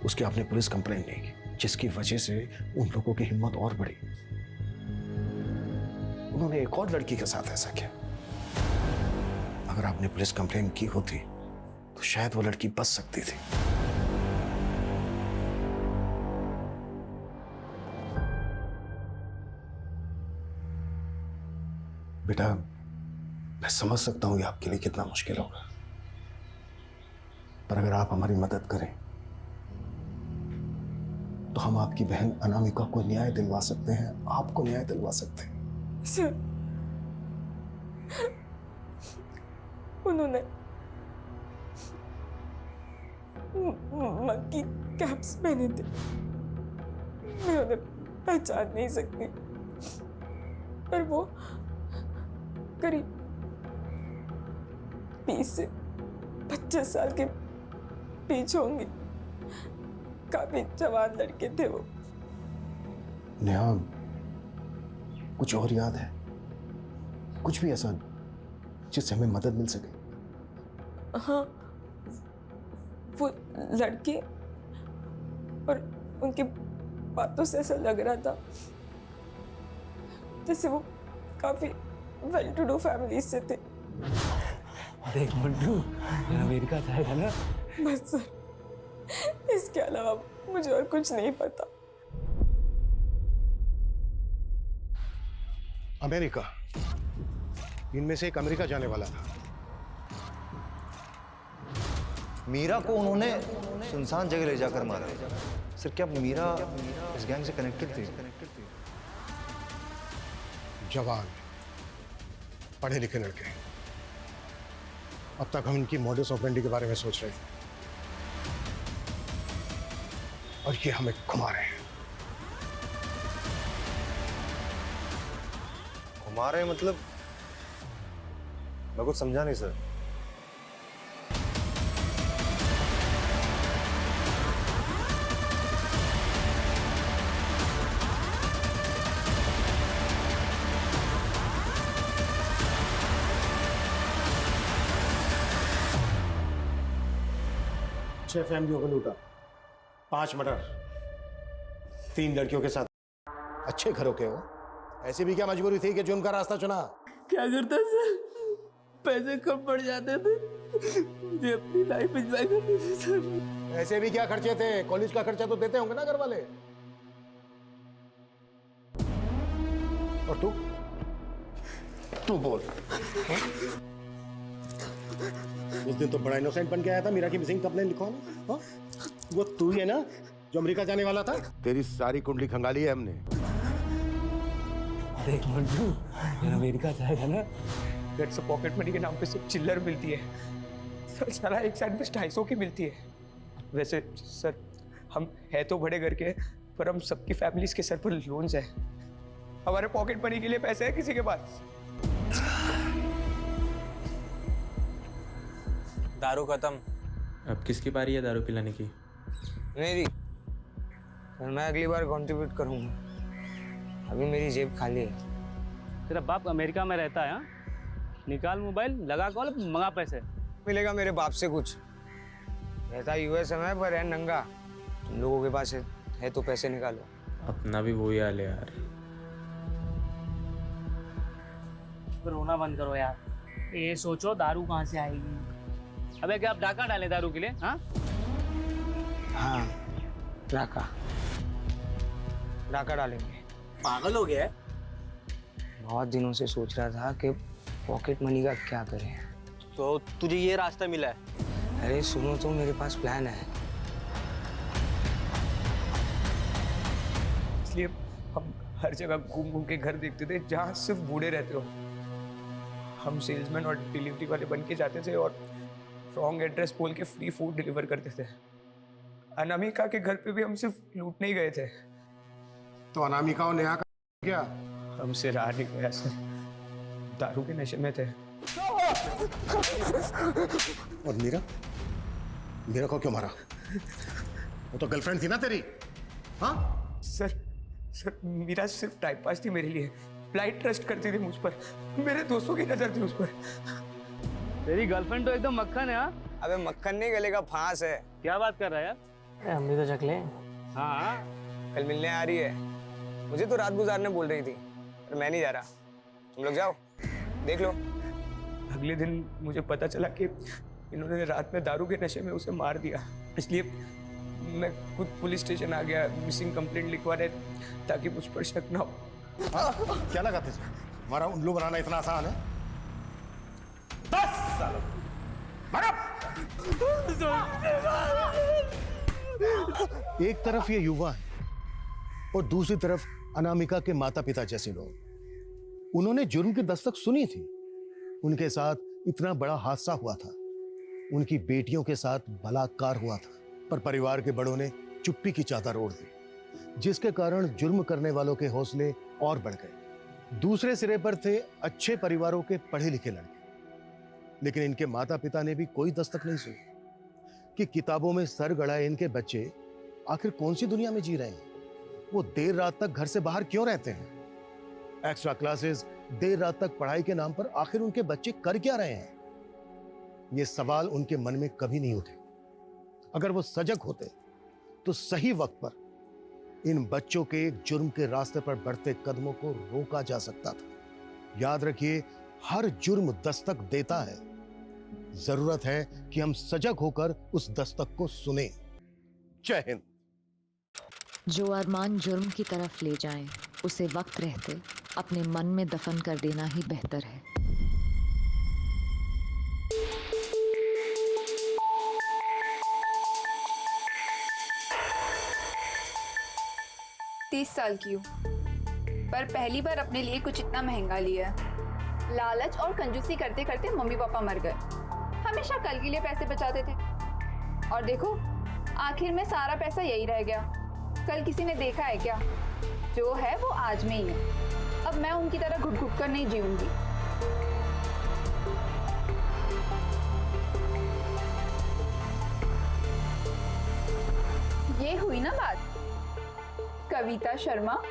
उसकी आपने पुलिस कंप्लेंट नहीं की, जिसकी वजह से उन लोगों की हिम्मत और बढ़ी। उन्होंने एक और लड़की के साथ ऐसा किया। अगर आपने पुलिस कंप्लेंट की होती तो शायद वो लड़की बच सकती थी। बेटा, मैं समझ सकता हूं ये आपके लिए कितना मुश्किल होगा, पर अगर आप हमारी मदद करें तो हम आपकी बहन अनामिका को न्याय दिलवा सकते हैं, आपको न्याय दिलवा सकते हैं। सर, उन्होंने मंकी कैप्स पहने थे, मैं उन्हें पहचान नहीं सकती, पर वो करीब 20 से 25 साल के बीच होंगे। काफी जवान लड़के थे वो। नेहा, कुछ और याद है? कुछ भी ऐसा जिससे हमें मदद मिल सके? हाँ, वो लड़के और उनकी बातों से ऐसा लग रहा था जैसे वो काफी वेल टू डू फैमिली से थे। देख मुंडू, अमेरिका जाएगा ना? बस सर, इसके अलावा मुझे और कुछ नहीं पता। अमेरिका, इनमें से एक अमेरिका जाने वाला था। मीरा को उन्होंने सुनसान जगह ले जाकर मारा। सर, क्या मीरा इस गैंग से कनेक्टेड थी? जवान, पढ़े लिखे लड़के। अब तक हम इनकी मॉडस ऑपरेंडी के बारे में सोच रहे थे और ये हमें घुमा रहे हैं। घुमा रहे मतलब? मैं कुछ समझा नहीं सर। छह फैमिलियों को लूटा, 5 मर्डर, 3 लड़कियों के साथ। अच्छे घरों के हो, ऐसी भी क्या मजबूरी थी कि जुर्म का रास्ता चुना? क्या करता सर, पैसे कम पड़ जाते थे, मुझे अपनी लाइफ एंजॉय करनी थी सर। ऐसे भी क्या खर्चे थे? कॉलेज का खर्चा तो देते होंगे ना घर वाले। और तू बोल। उस दिन तो बड़ा इनोसेंट बन के आया था मीरा की मिसिंग कंप्लेंट लिखवाने। हाँ, वो तू ही है ना जो अमेरिका जाने वाला था? तेरी सारी कुंडली खंगाली है हमने। देख मुंडू, अमेरिका जाएगा ना? घर से पॉकेट मनी के नाम पे सिर्फ चिल्लर मिलती है सर। सारा एक सैंडविच 250 की मिलती है। वैसे सर, हम है तो बड़े घर के, पर हम सबकी फैमिलीज के सर पर लोन्स है। हमारे पॉकेट मनी के लिए पैसे है किसी के पास? दारू खत्म। अब किसकी बारी है दारू पिलाने की? मेरी। और मैं अगली बार कंट्रीब्यूट करूंगा। अभी मेरी जेब खाली है। तेरा बाप अमेरिका में रहता है? हाँ? निकाल मोबाइल, लगा कॉल, मंगा पैसे। मिलेगा मेरे बाप से कुछ? रहता यूएस में पर है नंगा। तुम लोगों के पास है तो पैसे निकालो। अपना भी वही हाल है यार। रोना बंद करो यार। ये सोचो दारू कहाँ से आएगी। अबे क्या आप डाका डालें दारू के लिए? हाँ हाँ, डाका डालेंगे। पागल हो गया है? बहुत दिनों से सोच रहा था कि पॉकेट मनी का क्या करें। तो तुझे ये रास्ता मिला है? अरे सुनो तो, मेरे पास प्लान है। इसलिए हम हर जगह घूम घूम के घर देखते थे जहाँ सिर्फ बूढ़े रहते हो। हम सेल्समैन और डिलीवरी वाले बन के जाते थे और रॉन्ग एड्रेस बोल के फ्री फूड डिलीवर करते थे। अनामिका के घर पे भी हम सिर्फ लूटने ही गए थे। तो अनामिका और नेहा का क्या? हमसे रहा नहीं गया सर, दारू के नशे में थे। और मीरा को क्यों मारा? वो तो गर्लफ्रेंड थी ना तेरी। हाँ सर मीरा सिर्फ टाइम पास थी मेरे लिए। ब्लाइंड ट्रस्ट करती थी मुझ पर, मेरे दोस्तों की नजर थी उस पर। तेरी गर्लफ्रेंड तो एकदम मक्खन है। हाँ? अबे मक्खन नहीं, गले का फांस है। क्या बात कर रहा है यार? हम भी तो चकले। हाँ, कल मिलने आ रही है। मुझे तो रात गुजारने बोल रही थी, पर मैं नहीं जा रहा। तुम लोग जाओ, देख लो। अगले दिन मुझे पता चला कि इन्होंने रात में दारू के नशे में उसे मार दिया। इसलिए मैं खुद पुलिस स्टेशन आ गया मिसिंग कंप्लेंट लिखवाने, ताकि मुझ पर शक ना हो। क्या लगा थे? हमारा उल्लू बनाना इतना आसान है? 10 साल एक तरफ ये युवा है और दूसरी तरफ अनामिका के माता पिता जैसे लोग। उन्होंने जुर्म की दस्तक सुनी थी। उनके साथ इतना बड़ा हादसा हुआ था, उनकी बेटियों के साथ बलात्कार हुआ था, पर परिवार के बड़ों ने चुप्पी की चादर ओढ़ दी, जिसके कारण जुर्म करने वालों के हौसले और बढ़ गए। दूसरे सिरे पर थे अच्छे परिवारों के पढ़े लिखे लड़के, लेकिन इनके माता पिता ने भी कोई दस्तक नहीं सुनी कि किताबों में सर गड़ाए इनके बच्चे आखिर कौन सी दुनिया में जी रहे हैं? वो देर रात तक घर से बाहर क्यों रहते हैं? एक्स्ट्रा क्लासेस, देर रात तक पढ़ाई के नाम पर आखिर उनके बच्चे कर क्या रहे हैं? ये सवाल उनके मन में कभी नहीं उठे। अगर वो सजग होते तो सही वक्त पर इन बच्चों के एक जुर्म के रास्ते पर बढ़ते कदमों को रोका जा सकता था। याद रखिए, हर जुर्म दस्तक देता है। जरूरत है कि हम सजग होकर उस दस्तक को सुने। जय हिंद। जो अरमान जुर्म की तरफ ले जाएं, उसे वक्त रहते अपने मन में दफन कर देना ही बेहतर है। तीस साल की हूँ, पर पहली बार अपने लिए कुछ इतना महंगा लिया। लालच और कंजूसी करते करते मम्मी पापा मर गए। हमेशा कल के लिए पैसे बचाते थे, और देखो आखिर में सारा पैसा यही रह गया। कल किसी ने देखा है क्या? जो है वो आज में ही है। अब मैं उनकी तरह घुट घुट कर नहीं जीऊंगी। ये हुई ना बात। कविता शर्मा,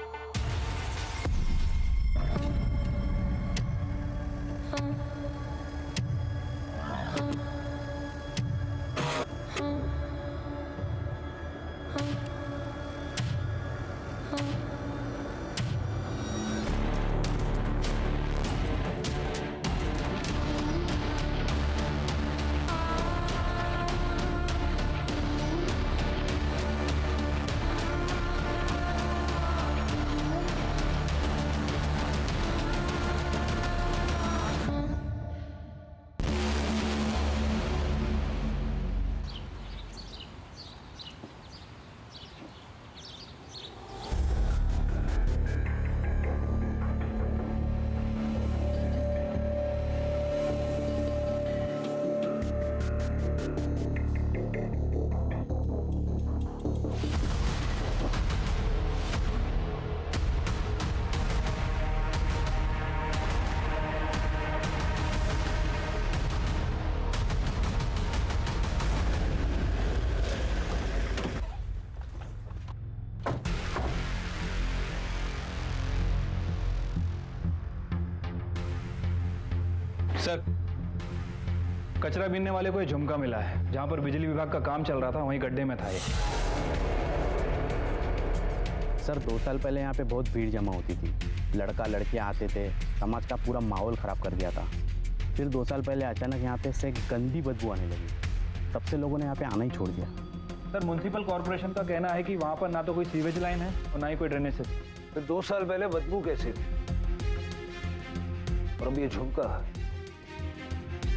सर, कचरा बीनने वाले को ये झुमका मिला है। जहां पर बिजली विभाग का काम चल रहा था वहीं गड्ढे में था ये। सर 2 साल पहले यहाँ पे बहुत भीड़ जमा होती थी। लड़का लड़कियाँ आते थे, समाज का पूरा माहौल ख़राब कर दिया था। फिर 2 साल पहले अचानक यहाँ पे से गंदी बदबू आने लगी। तब से लोगों ने यहाँ पे आना ही छोड़ दिया। सर म्युनिसिपल कॉर्पोरेशन का कहना है कि वहाँ पर ना तो कोई सीवेज लाइन है और ना ही कोई ड्रेनेज सिस्टम। फिर 2 साल पहले बदबू कैसे थी? और अब ये झुमका,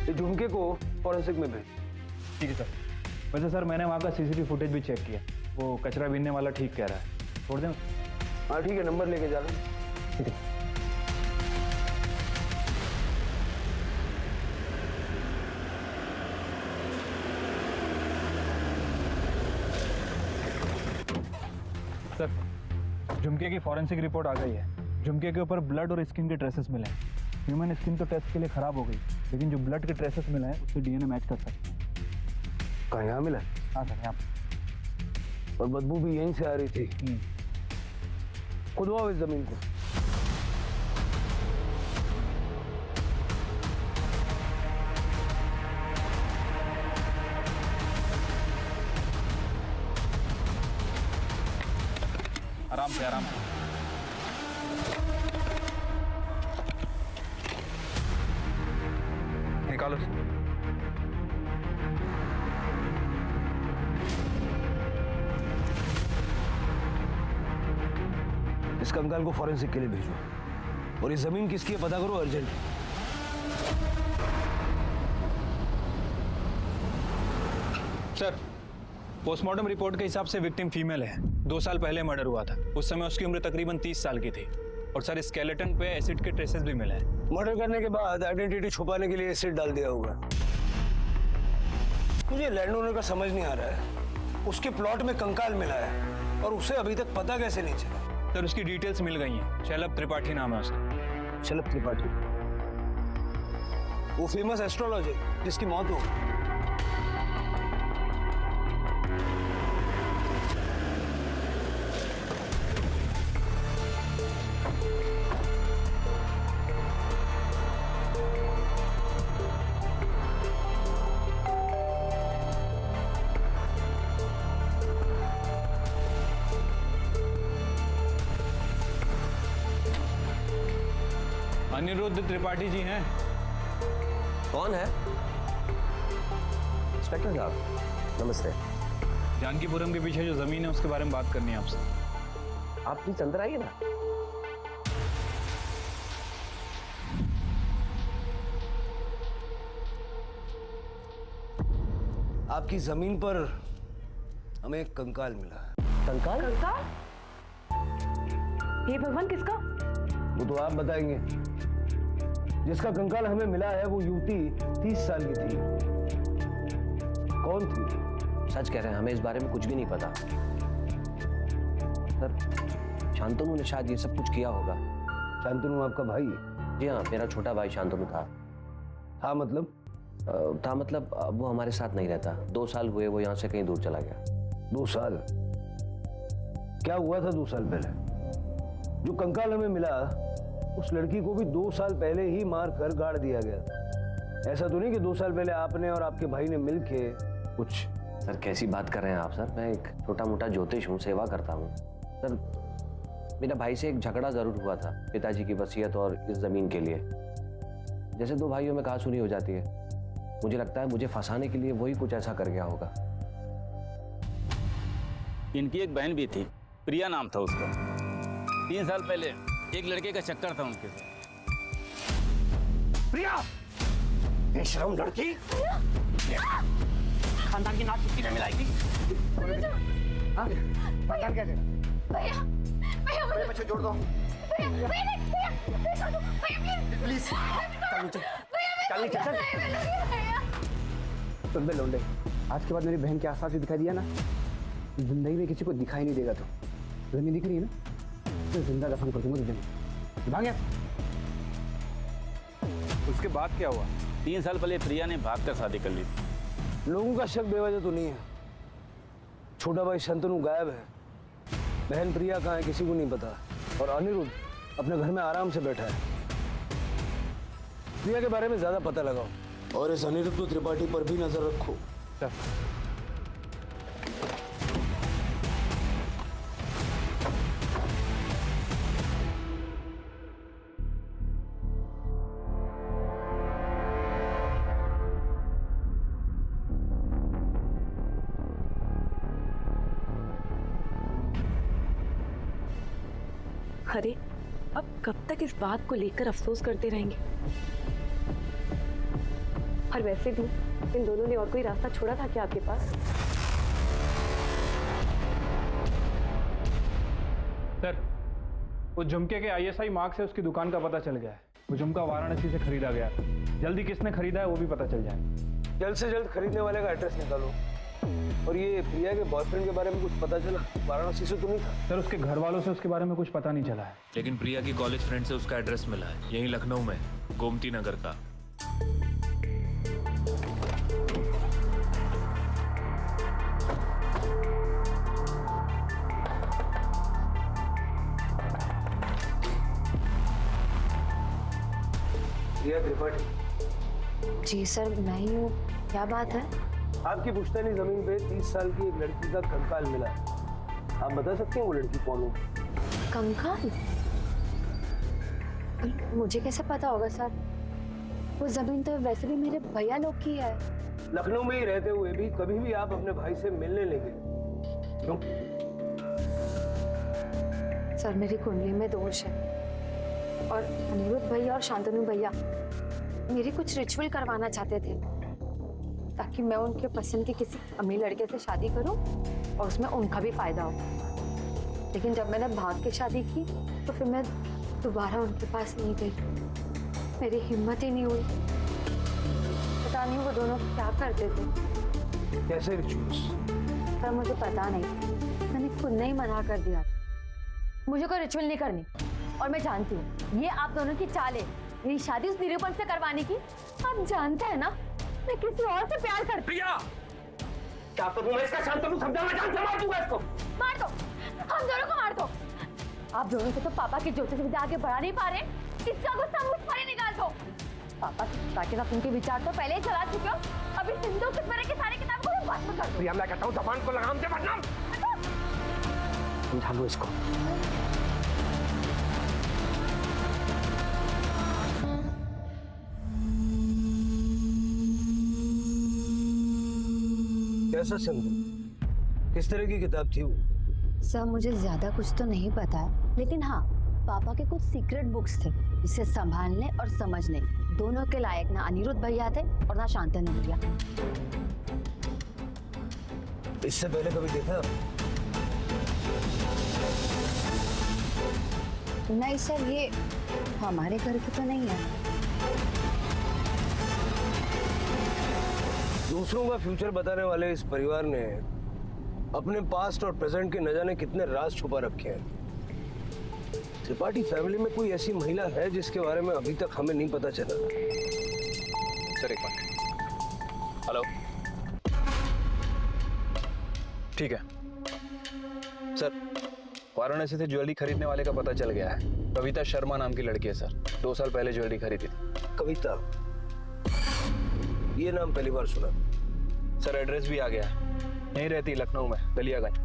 ये झुमके को फॉरेंसिक में भेज। ठीक है सर। वैसे सर मैंने वहाँ का सीसीटीवी फुटेज भी चेक किया। वो कचरा बीनने वाला ठीक कह रहा है। छोड़ दें? हाँ ठीक है, नंबर लेके जा रहे। ठीक है। सर झुमके की फॉरेंसिक रिपोर्ट आ गई है। झुमके के ऊपर ब्लड और स्किन के ट्रेसेस मिले हैं। ह्यूमन स्किन तो टेस्ट के लिए खराब हो गई, लेकिन जो ब्लड के ट्रेसेस मिले हैं उससे डीएनए मैच कर सकते हैं। कहाँ यहाँ मिला? हाँ सर, यहाँ पर। और बदबू भी यहीं से आ रही थी। खुदवाओ इस जमीन को। आराम से, आराम से। निकालो। इस कंकाल को फॉरेंसिक के लिए भेजो, और इस जमीन किसकी है पता करो अर्जेंट। सर पोस्टमार्टम रिपोर्ट के हिसाब से विक्टिम फीमेल है। 2 साल पहले मर्डर हुआ था। उस समय उसकी उम्र तकरीबन 30 साल की थी। और सर स्केलेटन पे एसिड के ट्रेसेस भी मिले हैं। मर्डर करने के बाद आइडेंटिटी छुपाने के लिए एसिड डाल दिया होगा। मुझे लैंड ओनर का समझ नहीं आ रहा है। उसके प्लॉट में कंकाल मिला है और उसे अभी तक पता कैसे नहीं चला? सर उसकी डिटेल्स मिल गई हैं। शलभ त्रिपाठी नाम है उसका। शलभ त्रिपाठी, वो फेमस एस्ट्रोलॉजर जिसकी मौत हो। अनिरुद्ध त्रिपाठी जी हैं। कौन है? इंस्पेक्टर साहब नमस्ते। जानकीपुरम के पीछे जो जमीन है उसके बारे में बात करनी है आपसे। आप प्लीज अंदर आइए ना। आपकी जमीन पर हमें एक कंकाल मिला है। कंकाल? कंकाल? हे भगवान, किसका? वो तो आप बताएंगे। जिसका कंकाल हमें मिला है वो युवती 30 साल की थी। कौन थी? सच कह रहे हैं, हमें इस बारे में कुछ भी नहीं पता। सर, शांतनु ने शायद ये सब कुछ किया होगा। शांतनु आपका भाई? जी हाँ, मेरा छोटा भाई शांतनु था। था मतलब? था मतलब अब वो हमारे साथ नहीं रहता। 2 साल हुए वो यहाँ से कहीं दूर चला गया। 2 साल? क्या हुआ था 2 साल पहले? जो कंकाल हमें मिला उस लड़की को भी 2 साल पहले ही मार कर गाड़ दिया गया था। ऐसा तो नहीं कि 2 साल पहले आपने और आपके भाई ने मिलके कुछ। सर कैसी बात कर रहे हैं आप? सर मैं एक छोटा मोटा ज्योतिष हूँ, सेवा करता हूँ। सर मेरा भाई से एक झगड़ा जरूर हुआ था पिताजी की वसीयत और इस जमीन के लिए। जैसे 2 भाइयों में कहासुनी हो जाती है। मुझे लगता है मुझे फंसाने के लिए वही कुछ ऐसा कर गया होगा। इनकी एक बहन भी थी, प्रिया नाम था उसका। 3 साल पहले एक लड़के का चक्कर था उनके साथ। प्रिया! बेशरम लड़की! खानदान की नाक किसी ने मिलाएगी? पता क्या तेरा? भैया, भैया मुझे बच्चे जोड़ दो। प्लीज चल नीचे चल। सुन बे लौंडे, आज के बाद मेरी बहन के आसपास भी दिखाई दिया ना, जिंदगी में किसी को दिखाई नहीं देगा। तो अगर नहीं दिख रही है ना तो जिंदा दफन कर दूंगा तुझे। भाग गया। उसके बाद क्या हुआ? 3 साल पहले प्रिया ने भागकर शादी कर ली। लोगों का शक बेवजह तो नहीं है। छोटा भाई शांतनु गायब है, बहन प्रिया कहाँ है किसी को नहीं पता, और अनिरुद्ध अपने घर में आराम से बैठा है। प्रिया के बारे में ज्यादा पता लगाओ और इस अनिरुद्ध त्रिपाठी पर भी नजर रखो। अरे अब कब तक इस बात को लेकर अफसोस करते रहेंगे? और वैसे भी इन दोनों ने और कोई रास्ता छोड़ा था क्या आपके पास? सर वो झुमके के ISI मार्क से उसकी दुकान का पता चल गया है। वो झुमका वाराणसी से खरीदा गया था। जल्दी किसने खरीदा है वो भी पता चल जाए। जल्द से जल्द खरीदने वाले का एड्रेस निकालो। और ये प्रिया के बॉयफ्रेंड के बारे में कुछ पता चला? वाराणसी से तो नहीं था? सर उसके घर वालों से उसके बारे में कुछ पता नहीं चला है। लेकिन प्रिया की कॉलेज फ्रेंड से उसका एड्रेस मिला है, यहीं लखनऊ में, गोमती नगर का। प्रिया त्रिपाठी? जी सर मैं ही हूँ, क्या बात है? आपकी पुश्तैनी जमीन पे 30 साल की एक लड़की का कंकाल मिला। आप बता सकते हैं वो लड़की कौन हो? कंकाल? मुझे कैसे पता होगा सर? वो जमीन तो वैसे भी मेरे भैया लोग की है। लखनऊ में ही रहते हुए भी कभी भी आप अपने भाई से मिलने नहीं गए, क्यों? सर मेरी कुंडली में दोष है और अनिरुद्ध भैया और शांतनु भैया मेरी कुछ रिचुअल करवाना चाहते थे ताकि मैं उनके पसंद के किसी अमीर लड़के से शादी करूं और उसमें उनका भी फायदा हो। लेकिन जब मैंने भाग के शादी की तो फिर मैं दोबारा उनके पास नहीं गई। मेरी हिम्मत ही नहीं हुई। पता नहीं वो दोनों क्या करते थे। कैसे रिचुअल्स? पर मुझे पता नहीं, मैंने खुद ने ही मना कर दिया था। मुझे कोई रिचुअल नहीं करनी और मैं जानती हूँ ये आप दोनों की चाल है मेरी शादी उस निरूपण से करवाने की। आप जानते हैं ना मैं किसी और से प्यार करती। प्रिया, क्या करूं मैं इसका? शांतनु समझा, मैं जान से मार दूंगा इसको। मार दो, हम दोनों को मार दो। आप दोनों से तो पापा की ज्योतिष विद्या आगे बढ़ा नहीं पा रहे, इसका गुस्सा मुझ पर ही निकाल दो। पापा ताकि आप उनके विचार तो पहले ही चला चुके हो, अभी सिंधु की तरह के सारे किताब को भस्म कर दो। प्रिया मैं कहता हूँ जबान को लगाम से बदनाम। समझा लो इसको। कैसा सिंबल, किस तरह की किताब थी वो? सर मुझे ज्यादा कुछ तो नहीं पता है, लेकिन हाँ पापा के कुछ सीक्रेट बुक्स थे जिसे संभालने और समझने दोनों के लायक ना अनिरुद्ध भैया थे और ना शांतनु भैया। इससे पहले कभी देखा? नहीं सर, ये हमारे घर की तो नहीं है। दूसरों का फ्यूचर बताने वाले इस परिवार ने अपने पास्ट और प्रेजेंट के न जाने कितने राज छुपा रखे हैं। त्रिपाठी फैमिली में कोई ऐसी महिला है जिसके बारे में अभी तक हमें नहीं पता चला? सर एक मिनट। हेलो, ठीक है सर, वाराणसी से ज्वेलरी खरीदने वाले का पता चल गया है। कविता शर्मा नाम की लड़की है सर, 2 साल पहले ज्वेलरी खरीदी थी। कविता, ये नाम पहली बार सुना। सर एड्रेस भी आ गया है, यहीं रहती लखनऊ में, दलियागंज।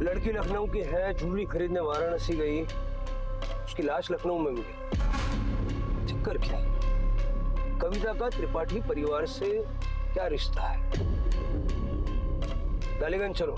लड़की लखनऊ की है, ज्वेलरी खरीदने वाराणसी गई, उसकी लाश लखनऊ में मिली। चक्कर क्या है? कविता का त्रिपाठी परिवार से क्या रिश्ता है? दलियागंज चलो।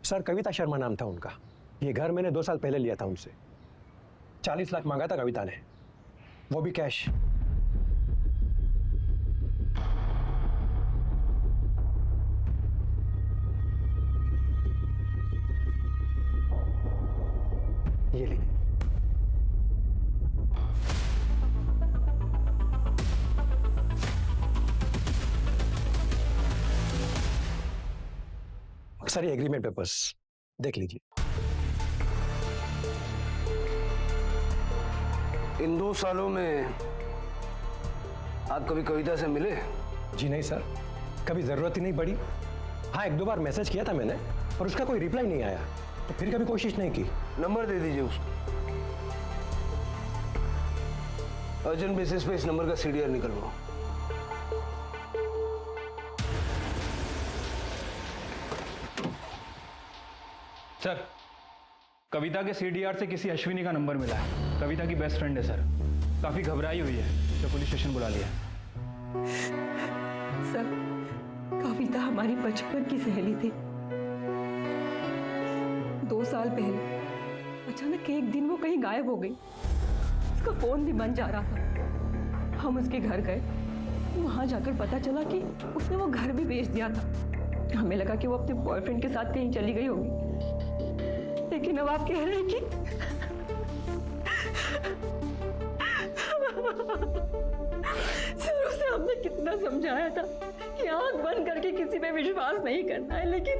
सर कविता शर्मा नाम था उनका। ये घर मैंने 2 साल पहले लिया था उनसे। 40 लाख मांगा था कविता ने, वो भी कैश। ये लीजिए। सर ये एग्रीमेंट पेपर्स देख लीजिए। इन 2 सालों में आप कभी कविता से मिले? जी नहीं सर, कभी जरूरत ही नहीं पड़ी। हाँ 1-2 बार मैसेज किया था मैंने, पर उसका कोई रिप्लाई नहीं आया, तो फिर कभी कोशिश नहीं की। नंबर दे दीजिए उसको। अर्जेंट बेसिस पे इस नंबर का सीडीआर निकलवाओ। सर कविता के सीडीआर से किसी अश्विनी का नंबर मिला है। कविता की बेस्ट फ्रेंड है सर, काफी घबराई हुई है, तो पुलिस स्टेशन बुला लिया। सर कविता हमारी बचपन की सहेली थी। 2 साल पहले अचानक एक दिन वो कहीं गायब हो गई। उसका फोन भी बंद जा रहा था। हम उसके घर गए, वहां जाकर पता चला कि उसने वो घर भी बेच दिया था। हमें लगा कि वो अपने बॉयफ्रेंड के साथ कहीं चली गई होगी, लेकिन अब आप कह रहे हैं कि सर उसे हमने कितना समझाया था कि आंख बंद करके किसी पे विश्वास नहीं करना है, लेकिन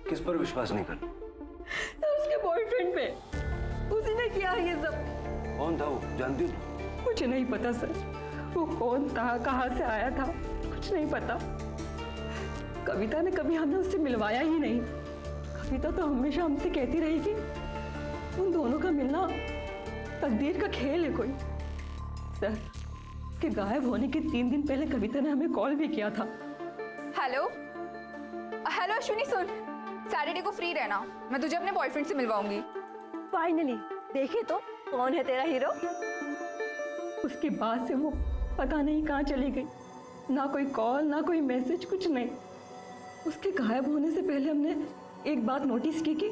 किस पर विश्वास नहीं करना? सर उसके बॉयफ्रेंड पे। उसी ने किया ये सब। कौन था वो, जानती हो? मुझे नहीं पता सर, वो कौन था, कहाँ से आया था, कुछ नहीं पता। कविता ने कभी हमें उससे मिलवाया ही नहीं। कविता तो हमेशा हमसे कहती रही कि उन दोनों का मिलना तकदीर का खेल है कोई। सर के गायब होने के 3 दिन पहले कविता ने हमें कॉल भी किया था। हेलो हेलो अश्विनी, सुन, सैटरडे को फ्री रहना, मैं तुझे अपने बॉयफ्रेंड से मिलवाऊंगी। फाइनली देखे तो कौन है तेरा हीरो। उसके बाद से वो पता नहीं कहाँ चली गई, ना कोई कॉल ना कोई मैसेज, कुछ नहीं। उसके गायब होने से पहले हमने एक बात नोटिस की कि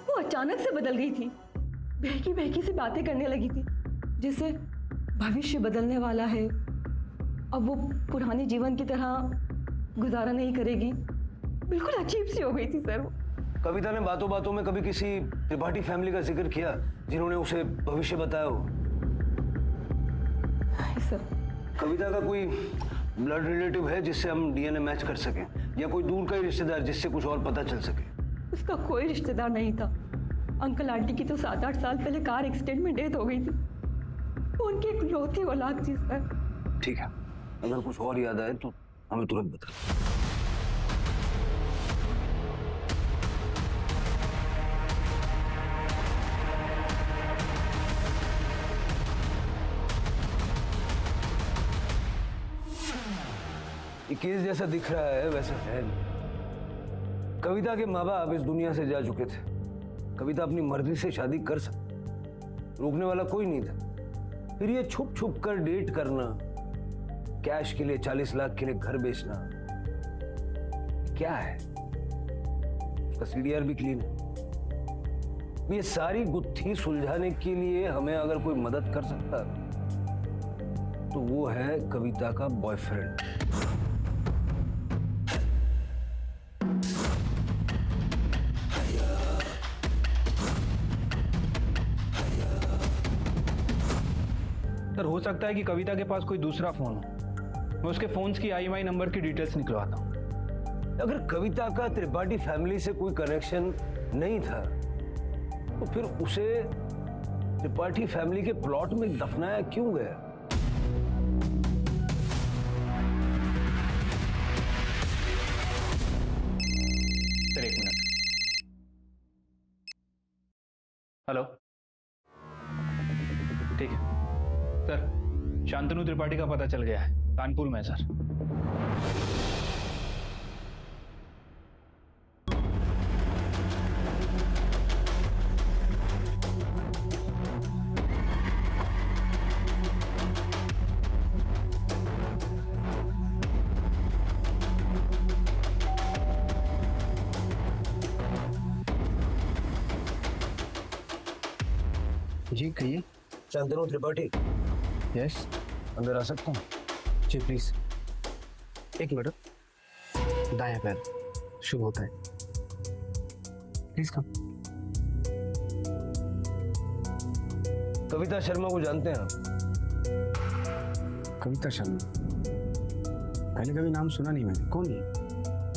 वो अचानक से बदल गई थी। बहकी बहकी से बातें करने लगी थी, जैसे भविष्य बदलने वाला है, अब वो पुराने जीवन की तरह गुजारा नहीं करेगी। बिल्कुल अजीब सी हो गई थी सर वो। कविता ने बातों बातों में कभी किसी त्रिपाठी फैमिली का जिक्र किया जिन्होंने उसे भविष्य बताया हो? सर कविता का कोई ब्लड रिलेटिव है जिससे हम डीएनए मैच कर सकें, या कोई दूर का ही रिश्तेदार जिससे कुछ और पता चल सके? उसका कोई रिश्तेदार नहीं था। अंकल आंटी की तो 7-8 साल पहले कार एक्सीडेंट में डेथ हो गई थी। वो उनकी एक लौती औलाद थी सर। ठीक है, अगर कुछ और याद आए तो हमें तुरंत बता। ये केस जैसा दिख रहा है वैसा है नहीं। कविता के माँ बाप इस दुनिया से जा चुके थे। कविता अपनी मर्जी से शादी कर सकती, रोकने वाला कोई नहीं था। फिर ये छुप छुप कर डेट करना, कैश के लिए 40 लाख के लिए घर बेचना, क्या है? उसका सीडीआर भी क्लीन है। ये सारी गुत्थी सुलझाने के लिए हमें अगर कोई मदद कर सकता तो वो है कविता का बॉयफ्रेंड। सर हो सकता है कि कविता के पास कोई दूसरा फोन हो। मैं उसके फोन्स की IMEI नंबर की डिटेल्स निकलवाता हूँ। अगर कविता का त्रिपाठी फैमिली से कोई कनेक्शन नहीं था तो फिर उसे त्रिपाठी फैमिली के प्लॉट में दफनाया क्यों गया? Sir 1 minute. हेलो, ठीक है सर, शांतनु त्रिपाठी का पता चल गया है, कानपुर में सर। जी कहिए। शांतनु त्रिपाठी। यस, अंदर आ सकता हूँ? जी प्लीज। 1 मिनट, दायां पैर शुभ होता है, प्लीज कम। कविता शर्मा को जानते हैं आप? कविता शर्मा? पहले कभी नाम सुना नहीं मैंने, कौन है?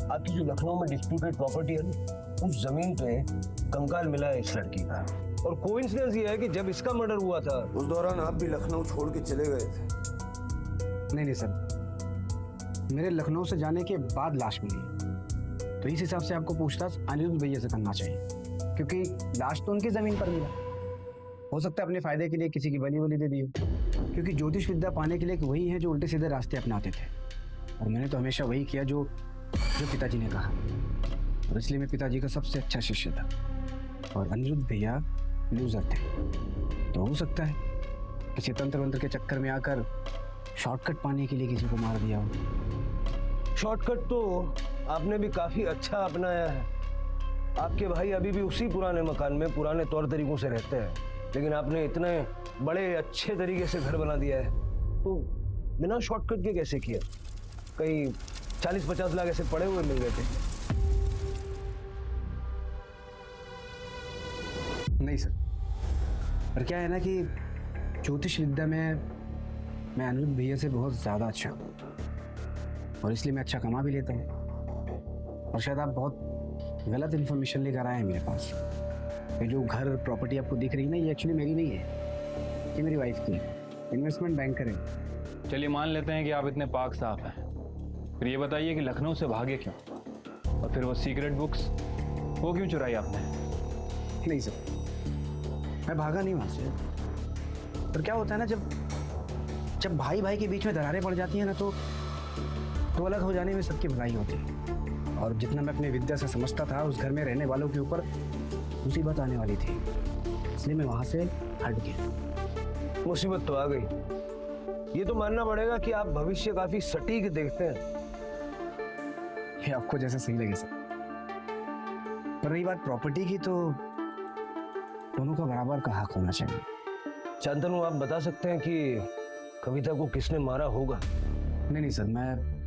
आपकी जो लखनऊ में डिस्प्यूटेड प्रॉपर्टी है ना, उस जमीन पे कंकाल मिला है इस लड़की का। और कोइंसिडेंस ये है कि जब इसका मर्डर हुआ था उस दौरान आप भी लखनऊ छोड़ के चले गए थे। नहीं सर, मेरे लखनऊ से जाने के बाद लाश मिली, तो इस हिसाब से आपको पूछताछ अनिरुद्ध भैया से करना चाहिए, क्योंकि लाश तो उनकी जमीन पर मिला। हो सकता है अपने फायदे के लिए किसी की बली दे दी हो, क्योंकि ज्योतिष विद्या पाने के लिए वही है जो उल्टे सीधे रास्ते अपनाते थे, और मैंने तो हमेशा वही किया जो पिताजी ने कहा, और इसलिए मैं पिताजी का सबसे अच्छा शिष्य था। और अनिरुद्ध भैया लूजर थे, तो हो सकता है किसी तंत्र मंत्र के चक्कर में आकर शॉर्टकट पाने के लिए किसी को मार दिया हो। शॉर्टकट तो आपने भी काफी अच्छा अपनाया है। आपके भाई अभी भी उसी पुराने मकान में पुराने तौर तरीकों से रहते हैं, लेकिन आपने इतने बड़े अच्छे तरीके से घर बना दिया है, तो बिना शॉर्टकट के कैसे किया? कहीं 40-50 लाख ऐसे पड़े हुए मिल गए थे? नहीं सर, पर क्या है ना कि ज्योतिष विद्या में मैं अनिरुद्ध भैया से बहुत ज़्यादा अच्छा हूँ, और इसलिए मैं अच्छा कमा भी लेता हूँ। और शायद आप बहुत गलत इन्फॉर्मेशन लेकर आए हैं मेरे पास। ये जो घर प्रॉपर्टी आपको दिख रही है ना, ये एक्चुअली मेरी नहीं है, ये मेरी वाइफ की है, इन्वेस्टमेंट बैंकर है। चलिए मान लेते हैं कि आप इतने पाक साफ हैं, फिर ये बताइए कि लखनऊ से भागे क्यों, और फिर वो सीक्रेट बुक्स वो क्यों चुराई आपने? नहीं सर, मैं भागा नहीं वहाँ से। पर क्या होता है ना, जब भाई भाई के बीच में दरारें पड़ जाती हैं ना, तो अलग हो जाने में सबकी भलाई होती है। और जितना मैं अपने विद्या से समझता था, उस घर में रहने वालों के ऊपर मुसीबत आने वाली थी, इसलिए मैं वहाँ से हट गया। मुसीबत तो आ गई। ये तो मानना पड़ेगा कि आप भविष्य काफी सटीक देखते हैं। ये आपको जैसा सही लगे सर। पर रही बात प्रॉपर्टी की, तो दोनों का बराबर का हक होना चाहिए। शांतनु, आप बता सकते हैं कि कविता को किसने मारा होगा? नहीं सर, मैं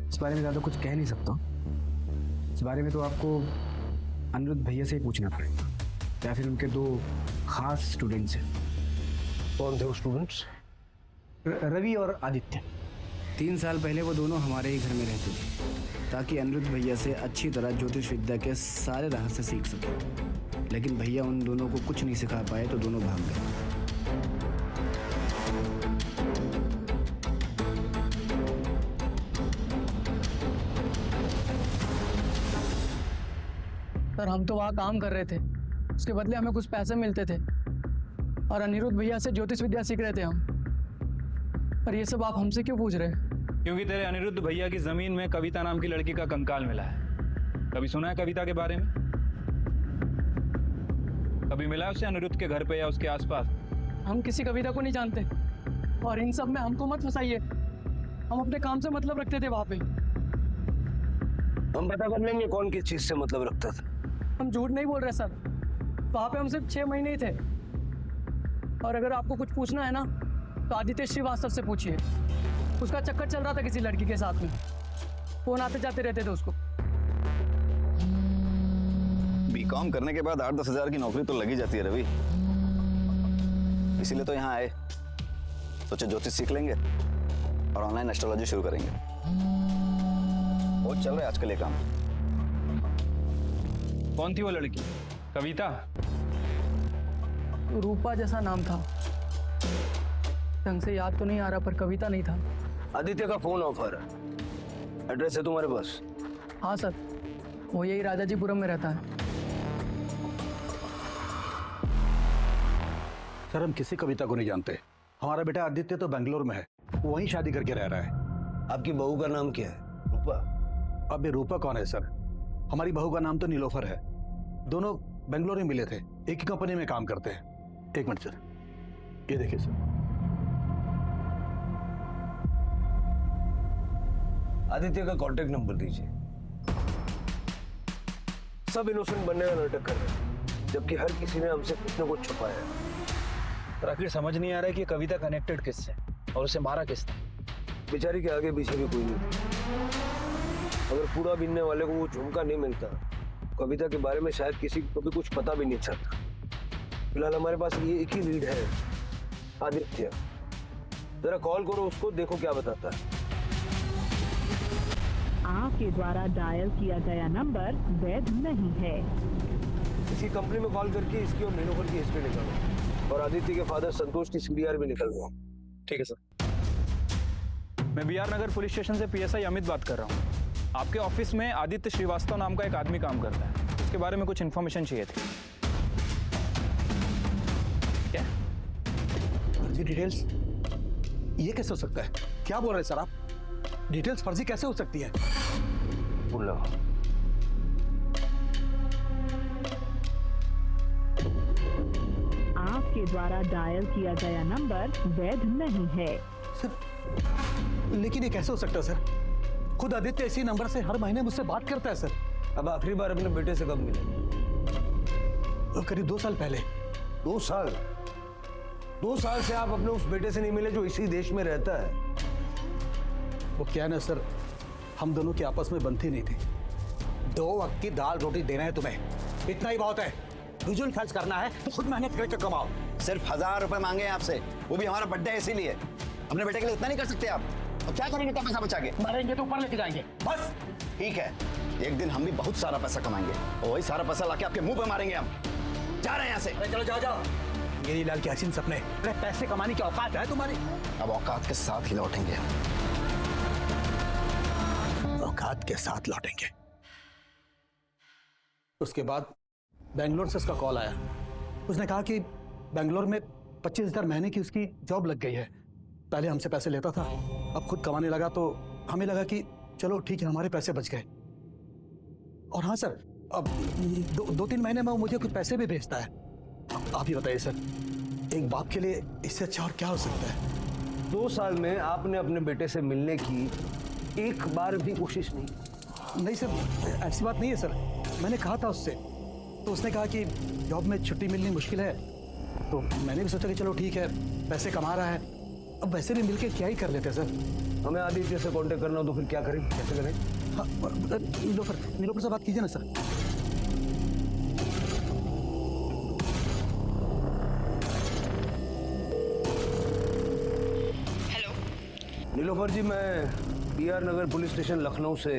इस बारे में ज़्यादा कुछ कह नहीं सकता। इस बारे में तो आपको अनिरुद्ध भैया से ही पूछना पड़ेगा, या फिर उनके 2 खास स्टूडेंट्स हैं। कौन थे वो स्टूडेंट्स? रवि और आदित्य। 3 साल पहले वो दोनों हमारे ही घर में रहते थे ताकि अनिरुद्ध भैया से अच्छी तरह ज्योतिष विद्या के सारे रहस्य सीख सके। लेकिन भैया उन दोनों को कुछ नहीं सिखा पाए तो दोनों भाग गए। सर हम तो वहाँ काम कर रहे थे, उसके बदले हमें कुछ पैसे मिलते थे और अनिरुद्ध भैया से ज्योतिष विद्या सीख रहे थे हम। पर ये सब आप हमसे क्यों पूछ रहे हैं? क्योंकि तेरे अनिरुद्ध भैया की जमीन में कविता नाम की लड़की का कंकाल मिला है। कभी सुना है कविता के बारे में? कभी मिला है उसे अनिरुद्ध के घर पे या उसके आसपास? हम किसी कविता को नहीं जानते और इन सब में हमको मत फंसाइए। हम अपने काम से मतलब रखते थे वहाँ पे। हम पता कर लेंगे कौन किस चीज से मतलब रखता था। हम झूठ नहीं बोल रहे सर, वहाँ पे हम सिर्फ 6 महीने ही थे। और अगर आपको कुछ पूछना है ना तो आदित्य श्रीवास्तव से पूछिए। उसका चक्कर चल रहा था किसी लड़की के साथ में, फोन आते जाते रहते थे उसको। बीकॉम करने के बाद 8-10 हज़ार की नौकरी तो लगी जाती है रवि, इसीलिए तो यहाँ आए। सोचे ज्योतिष सीख लेंगे और ऑनलाइन एस्ट्रोलॉजी शुरू करेंगे। बहुत चल रहा है आजकल ये काम। कौन थी वो लड़की? कविता? रूपा जैसा नाम था, ढंग से याद तो नहीं आ रहा, पर कविता नहीं था। आदित्य का फोन ऑफर है, एड्रेस है तुम्हारे पास? हाँ सर, वो यही राजाजीपुरम में रहता है। सर हम किसी कविता को नहीं जानते। हमारा बेटा आदित्य तो बेंगलोर में है, वो वहीं शादी करके रह रहा है। आपकी बहू का नाम क्या है? रूपा? अब ये रूपा कौन है सर? हमारी बहू का नाम तो नीलोफर है। दोनों बेंगलोर में मिले थे, एक ही कंपनी में काम करते हैं। 1 मिनट सर, ये देखिए सर। आदित्य का कांटेक्ट नंबर दीजिए। सब इनोसेंट बनने का नाटक कर रहे हैं, जबकि हर किसी ने हमसे कुछ न कुछ छुपाया है। पर आखिर समझ नहीं आ रहा है कि कविता कनेक्टेड किससे और उसे मारा किसने। बेचारी के आगे पीछे भी कोई नहीं था। अगर पूरा बीनने वाले को वो झुमका नहीं मिलता, कविता के बारे में शायद किसी को भी कुछ पता भी नहीं चलता। फिलहाल हमारे पास ये एक ही लीड है, आदित्य। जरा कॉल करो उसको, देखो क्या बताता है। आपके द्वारा डायल किया गया नंबर वैध नहीं है। इसी कंपनी में कॉल करके इसकी और नीलोफर की हिस्ट्री निकालो और आदित्य के फादर संतोष की सीडीआर भी निकल दो। ठीक है सर। मैं बीआर नगर पुलिस स्टेशन से पीएसआई अमित बात कर रहा हूँ। आपके ऑफिस में आदित्य श्रीवास्तव नाम का एक आदमी काम करता है, उसके बारे में कुछ इन्फॉर्मेशन चाहिए थी। क्या फर्जी डिटेल्स? ये कैसे हो सकता है? क्या बोल रहे हैं सर आप? डिटेल्स फर्जी कैसे हो सकती है? बोलो। आपके द्वारा डायल किया गया नंबर वैध नहीं है। सर लेकिन ये कैसे हो सकता है सर? खुद आदित्य इसी नंबर से हर महीने मुझसे बात करता है सर। अब आखिरी बार अपने बेटे से कब मिले? करीब 2 साल पहले। 2 साल? 2 साल से आप अपने उस बेटे से नहीं मिले जो इसी देश में रहता है? वो क्या है ना सर, हम दोनों की आपस में बनती नहीं थी। 2 वक्त की दाल रोटी देना है तुम्हें, इतना ही बहुत है। फिजूल खर्च करना है तो खुद मेहनत करके कमाओ। सिर्फ 1000 रुपए मांगे हैं आपसे, वो भी हमारा बर्थडे है इसीलिए। अपने बेटे के लिए इतना नहीं कर सकते आप? और क्या करेंगे इतना पैसा बचा के? मारेंगे तो ऊपर लेके जाएंगे बस। ठीक है, एक दिन हम भी बहुत सारा पैसा कमाएंगे और वही सारा पैसा लाके आपके मुंह पे मारेंगे हम। जा रहे हैं यहाँ से। अरे चलो जाओ जाओ। मेरी लाल के हसीन सपने, अरे पैसे कमाने की औकात है तुम्हारी? अब औकात के साथ ही लौटेंगे। औकात के साथ लौटेंगे। उसके बाद बेंगलोर से उसका कॉल आया। उसने कहा कि बेंगलोर में 25,000 महीने की उसकी जॉब लग गई है। पहले हमसे पैसे लेता था, अब खुद कमाने लगा तो हमें लगा कि चलो ठीक है, हमारे पैसे बच गए। और हाँ सर, अब 2-3 महीने में वो मुझे कुछ पैसे भी भेजता है। आप ही बताइए सर, एक बाप के लिए इससे अच्छा और क्या हो सकता है? 2 साल में आपने अपने बेटे से मिलने की एक बार भी कोशिश नहीं? नहीं सर, ऐसी बात नहीं है सर। मैंने कहा था उससे, तो उसने कहा कि जॉब में छुट्टी मिलनी मुश्किल है। तो मैंने भी सोचा कि चलो ठीक है, पैसे कमा रहा है, अब वैसे भी मिलके क्या ही कर लेते हैं सर। हमें आदित्य से कांटेक्ट करना हो तो फिर क्या करें, कैसे करें? हाँ, नीलोफर से बात कीजिए ना सर। नीलोफर जी, मैं PR नगर पुलिस स्टेशन लखनऊ से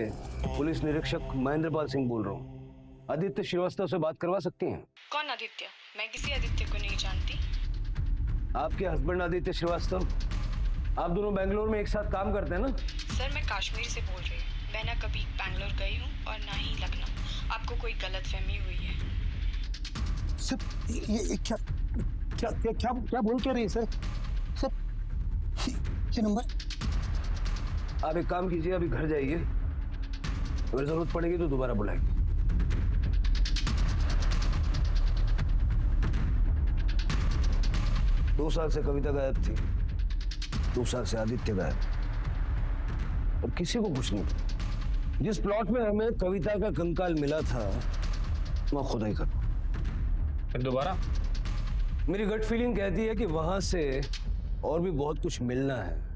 पुलिस निरीक्षक महेंद्रपाल सिंह बोल रहा हूँ। आदित्य श्रीवास्तव से बात करवा सकती हैं? कौन आदित्य? मैं किसी आदित्य को नहीं जानती। आपके हस्बैंड आदित्य श्रीवास्तव, आप दोनों बेंगलोर में एक साथ काम करते हैं ना? सर, मैं कश्मीर से बोल रही हूँ। मैं ना कभी बेंगलोर गई हूँ और ना ही लखनऊ। आपको कोई गलतफहमी हुई है। सर ये क्या क्या क्या क्या, क्या बोल क्या रही है सर? सर ये नंबर। आप एक काम कीजिए, अभी घर जाइए, अगर जरूरत पड़ेगी तो दोबारा बुलाएंगे। दो साल से कविता गायब थी, 2 साल से आदित्य गायब, और किसी को कुछ नहीं। जिस प्लॉट में हमें कविता का कंकाल मिला था वहां खुदाई करो। फिर दोबारा? मेरी गट फीलिंग कहती है कि वहां से और भी बहुत कुछ मिलना है।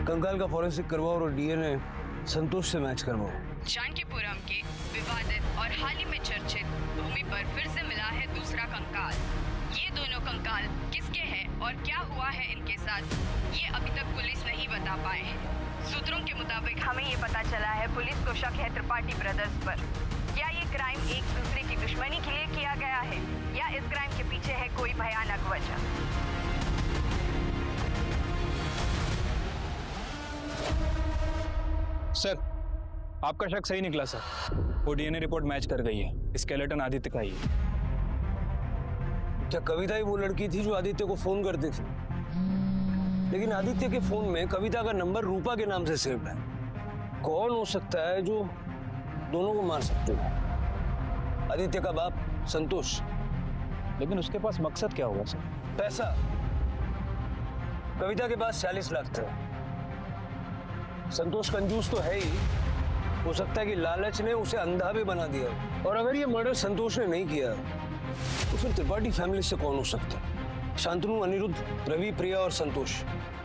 कंकाल का फॉरेंसिक करवाओ और DNA संतोष से मैच करवाओ। जानकीपुरम के विवादित और हाल ही में चर्चित भूमि पर फिर से मिला है दूसरा कंकाल। ये दोनों कंकाल किसके हैं और क्या हुआ है इनके साथ, ये अभी तक पुलिस नहीं बता पाए हैं। सूत्रों के मुताबिक हमें ये पता चला है पुलिस को शक है त्रिपाठी ब्रदर्स पर। क्या ये क्राइम एक दूसरे की दुश्मनी के लिए किया गया है या इस क्राइम के पीछे है कोई भयानक वजह? सर, आपका शक सही निकला सर। वो DNA रिपोर्ट मैच कर गई है, स्केलेटन आदित्य का ही है। क्या कविता ही वो लड़की थी जो आदित्य को फोन करती थी? लेकिन आदित्य के फोन में कविता का नंबर रूपा के नाम से सेव्ड है। कौन हो सकता है जो दोनों को मार सकते हो? आदित्य का बाप संतोष। लेकिन उसके पास मकसद क्या हुआ सर? पैसा। कविता के पास 40 लाख थे। संतोष कंजूस तो है ही, हो सकता है कि लालच ने उसे अंधा भी बना दिया। और अगर ये मर्डर संतोष ने नहीं किया तो फिर त्रिपाठी फैमिली से कौन हो सकता है? शांतनु, अनिरुद्ध, रवि, प्रिया और संतोष,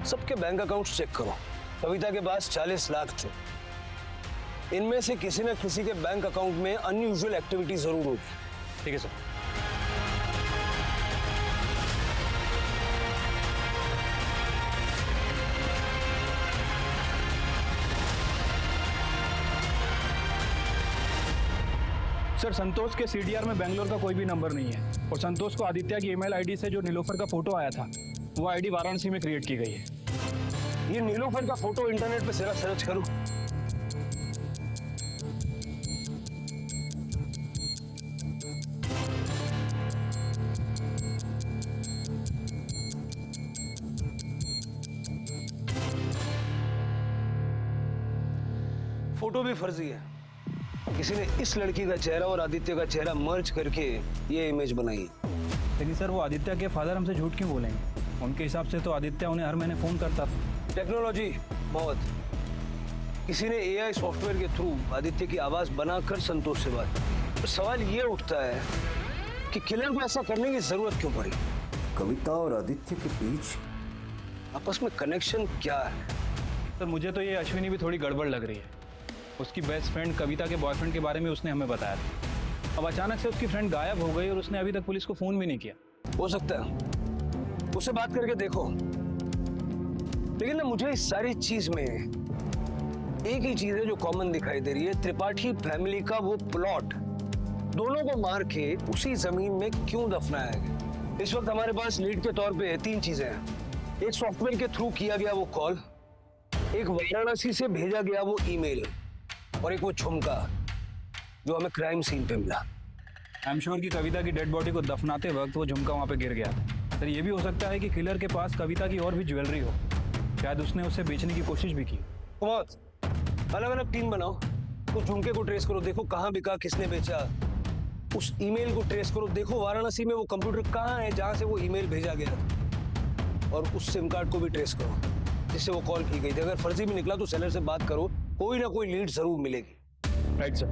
सबके बैंक अकाउंट्स चेक करो। कविता के पास 40 लाख थे। इनमें से किसी न किसी के बैंक अकाउंट में अनयूजुअल एक्टिविटी जरूर होगी। ठीक है सर। सर, संतोष के CDR में बेंगलोर का कोई भी नंबर नहीं है और संतोष को आदित्य की ईमेल आईडी से जो नीलोफर का फोटो आया था वो आईडी वाराणसी में क्रिएट की गई है। ये नीलोफर का फोटो इंटरनेट पे जरा सर्च करो। फोटो भी फर्जी है। किसी ने इस लड़की का चेहरा और आदित्य का चेहरा मर्ज करके ये इमेज बनाई है। लेकिन सर, वो आदित्य के फादर हमसे झूठ क्यों बोलेंगे? उनके हिसाब से तो आदित्य उन्हें हर महीने फोन करता था। टेक्नोलॉजी बहुत। किसी ने AI सॉफ्टवेयर के थ्रू आदित्य की आवाज बनाकर संतोष से बात की। तो सवाल ये उठता है कि किलर को ऐसा करने की जरूरत क्यों पड़ी? कविता और आदित्य के बीच आपस में कनेक्शन क्या है? सर, मुझे तो ये अश्विनी भी थोड़ी गड़बड़ लग रही है। उसकी बेस्ट फ्रेंड कविता के बॉयफ्रेंड के बारे में उसने हमें बताया था। अब अचानक से उसकी फ्रेंड गायब हो गई और उसने अभी तक पुलिस को फोन भी नहीं किया। हो सकता है, उससे बात करके देखो। लेकिन ना, मुझे इस सारी चीज में एक ही चीज है जो कॉमन दिखाई दे रही है। त्रिपाठी फैमिली का वो प्लॉट दोनों को मार के उसी जमीन में क्यों दफनाया गया? इस वक्त हमारे पास लीड के तौर पे 3 चीजें हैं। एक सॉफ्टवेयर के थ्रू किया गया वो कॉल, एक वाराणसी से भेजा गया वो ईमेल, और एक वो झुमका जो हमें क्राइम सीन पे मिला। आई एम श्योर कि कविता की डेड बॉडी को दफनाते वक्त वो झुमका वहां पे गिर गया। सर, ये भी हो सकता है कि किलर के पास कविता की और भी ज्वेलरी हो। शायद उसने उसे बेचने की कोशिश भी की। बहुत अलग अलग टीम बनाओ, उस झुमके को ट्रेस करो, देखो कहाँ बिका, किसने बेचा। उस ईमेल को ट्रेस करो, देखो वाराणसी में वो कंप्यूटर कहाँ है जहाँ से वो ईमेल भेजा गया। और उस सिम कार्ड को भी ट्रेस करो जिससे वो कॉल की गई थी। अगर फर्जी भी निकला तो सेलर से बात करो, कोई ना कोई लीड जरूर मिलेगी। Right sir.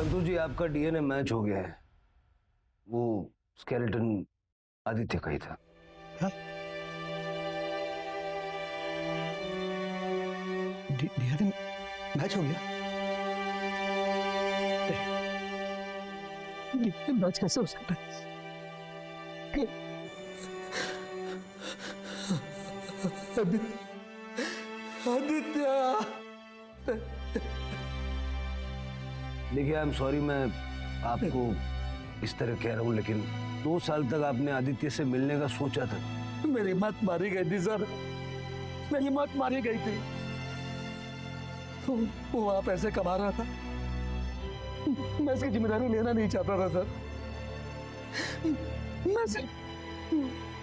संतोष जी, आपका डीएनए मैच हो गया है। वो स्केलेटन आदित्य का ही था। डीएनए मैच हो गया? डीएनए मैच कैसे हो सकता है? आदित्य, देखिए, आई एम सॉरी, मैं आपको इस तरह कह रहा हूँ, लेकिन 2 साल तक आपने आदित्य से मिलने का सोचा था। मेरी मत मारी गई थी सर, मेरी मत मारी गई थी। वो वहां पैसे कमा रहा था, मैं इसकी जिम्मेदारी लेना नहीं चाहता था सर।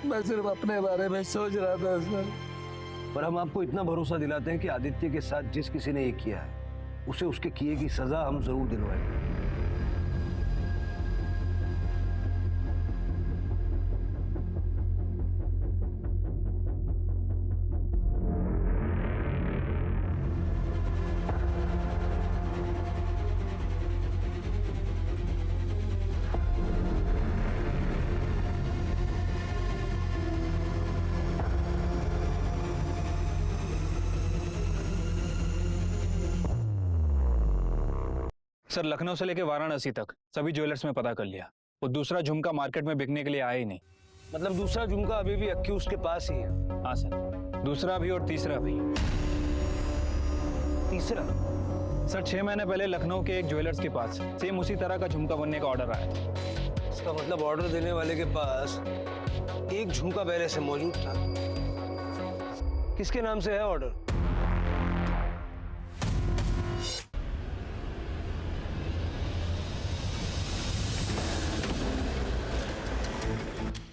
मैं सिर्फ अपने बारे में सोच रहा था सर। पर हम आपको इतना भरोसा दिलाते हैं कि आदित्य के साथ जिस किसी ने ये किया है, उसे उसके किए की सजा हम जरूर दिलवाएंगे। सर, लखनऊ से लेकर वाराणसी तक सभी ज्वेलर्स में पता कर लिया। वो दूसरा झुमका मार्केट में बिकने के लिए आया ही नहीं। मतलब दूसरा झुमका अभी भी एक्यूज के पास ही है? हाँ सर, दूसरा भी और तीसरा भी। तीसरा? सर, 6 महीने पहले लखनऊ के एक ज्वेलर्स के पास सेम उसी तरह का झुमका बनने का ऑर्डर आया था। इसका मतलब ऑर्डर देने वाले के पास एक झुमका पहले से मौजूद था। किसके नाम से है ऑर्डर?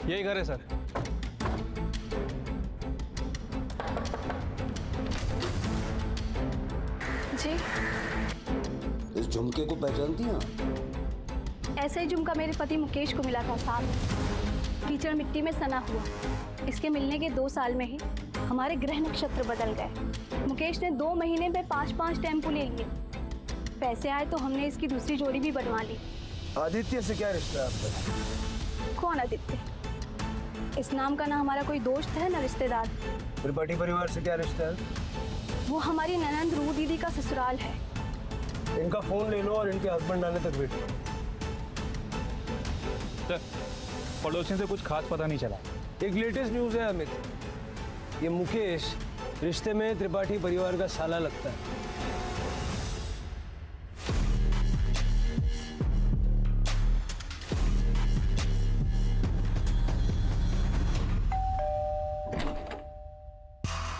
यही घर है सर। जी, इस झुमके को पहचानती हैं? ऐसा ही झुमका मेरे पति मुकेश को मिला था साहब। कीचड़ मिट्टी में सना हुआ। इसके मिलने के 2 साल में ही हमारे ग्रह नक्षत्र बदल गए। मुकेश ने 2 महीने में 5-5 टेम्पो ले लिए। पैसे आए तो हमने इसकी दूसरी जोड़ी भी बनवा ली। आदित्य से क्या रिश्ता है आपका? कौन आदित्य? इस नाम का ना हमारा कोई दोस्त है ना रिश्तेदार। त्रिपाठी परिवार से क्या रिश्ता है? वो हमारी ननंद रू दीदी का ससुराल है। इनका फोन ले लो और इनके हस्बैंड आने तक वेट करो। सर, पड़ोसियों से कुछ खास पता नहीं चला। एक लेटेस्ट न्यूज है अमित, ये मुकेश रिश्ते में त्रिपाठी परिवार का साला लगता है।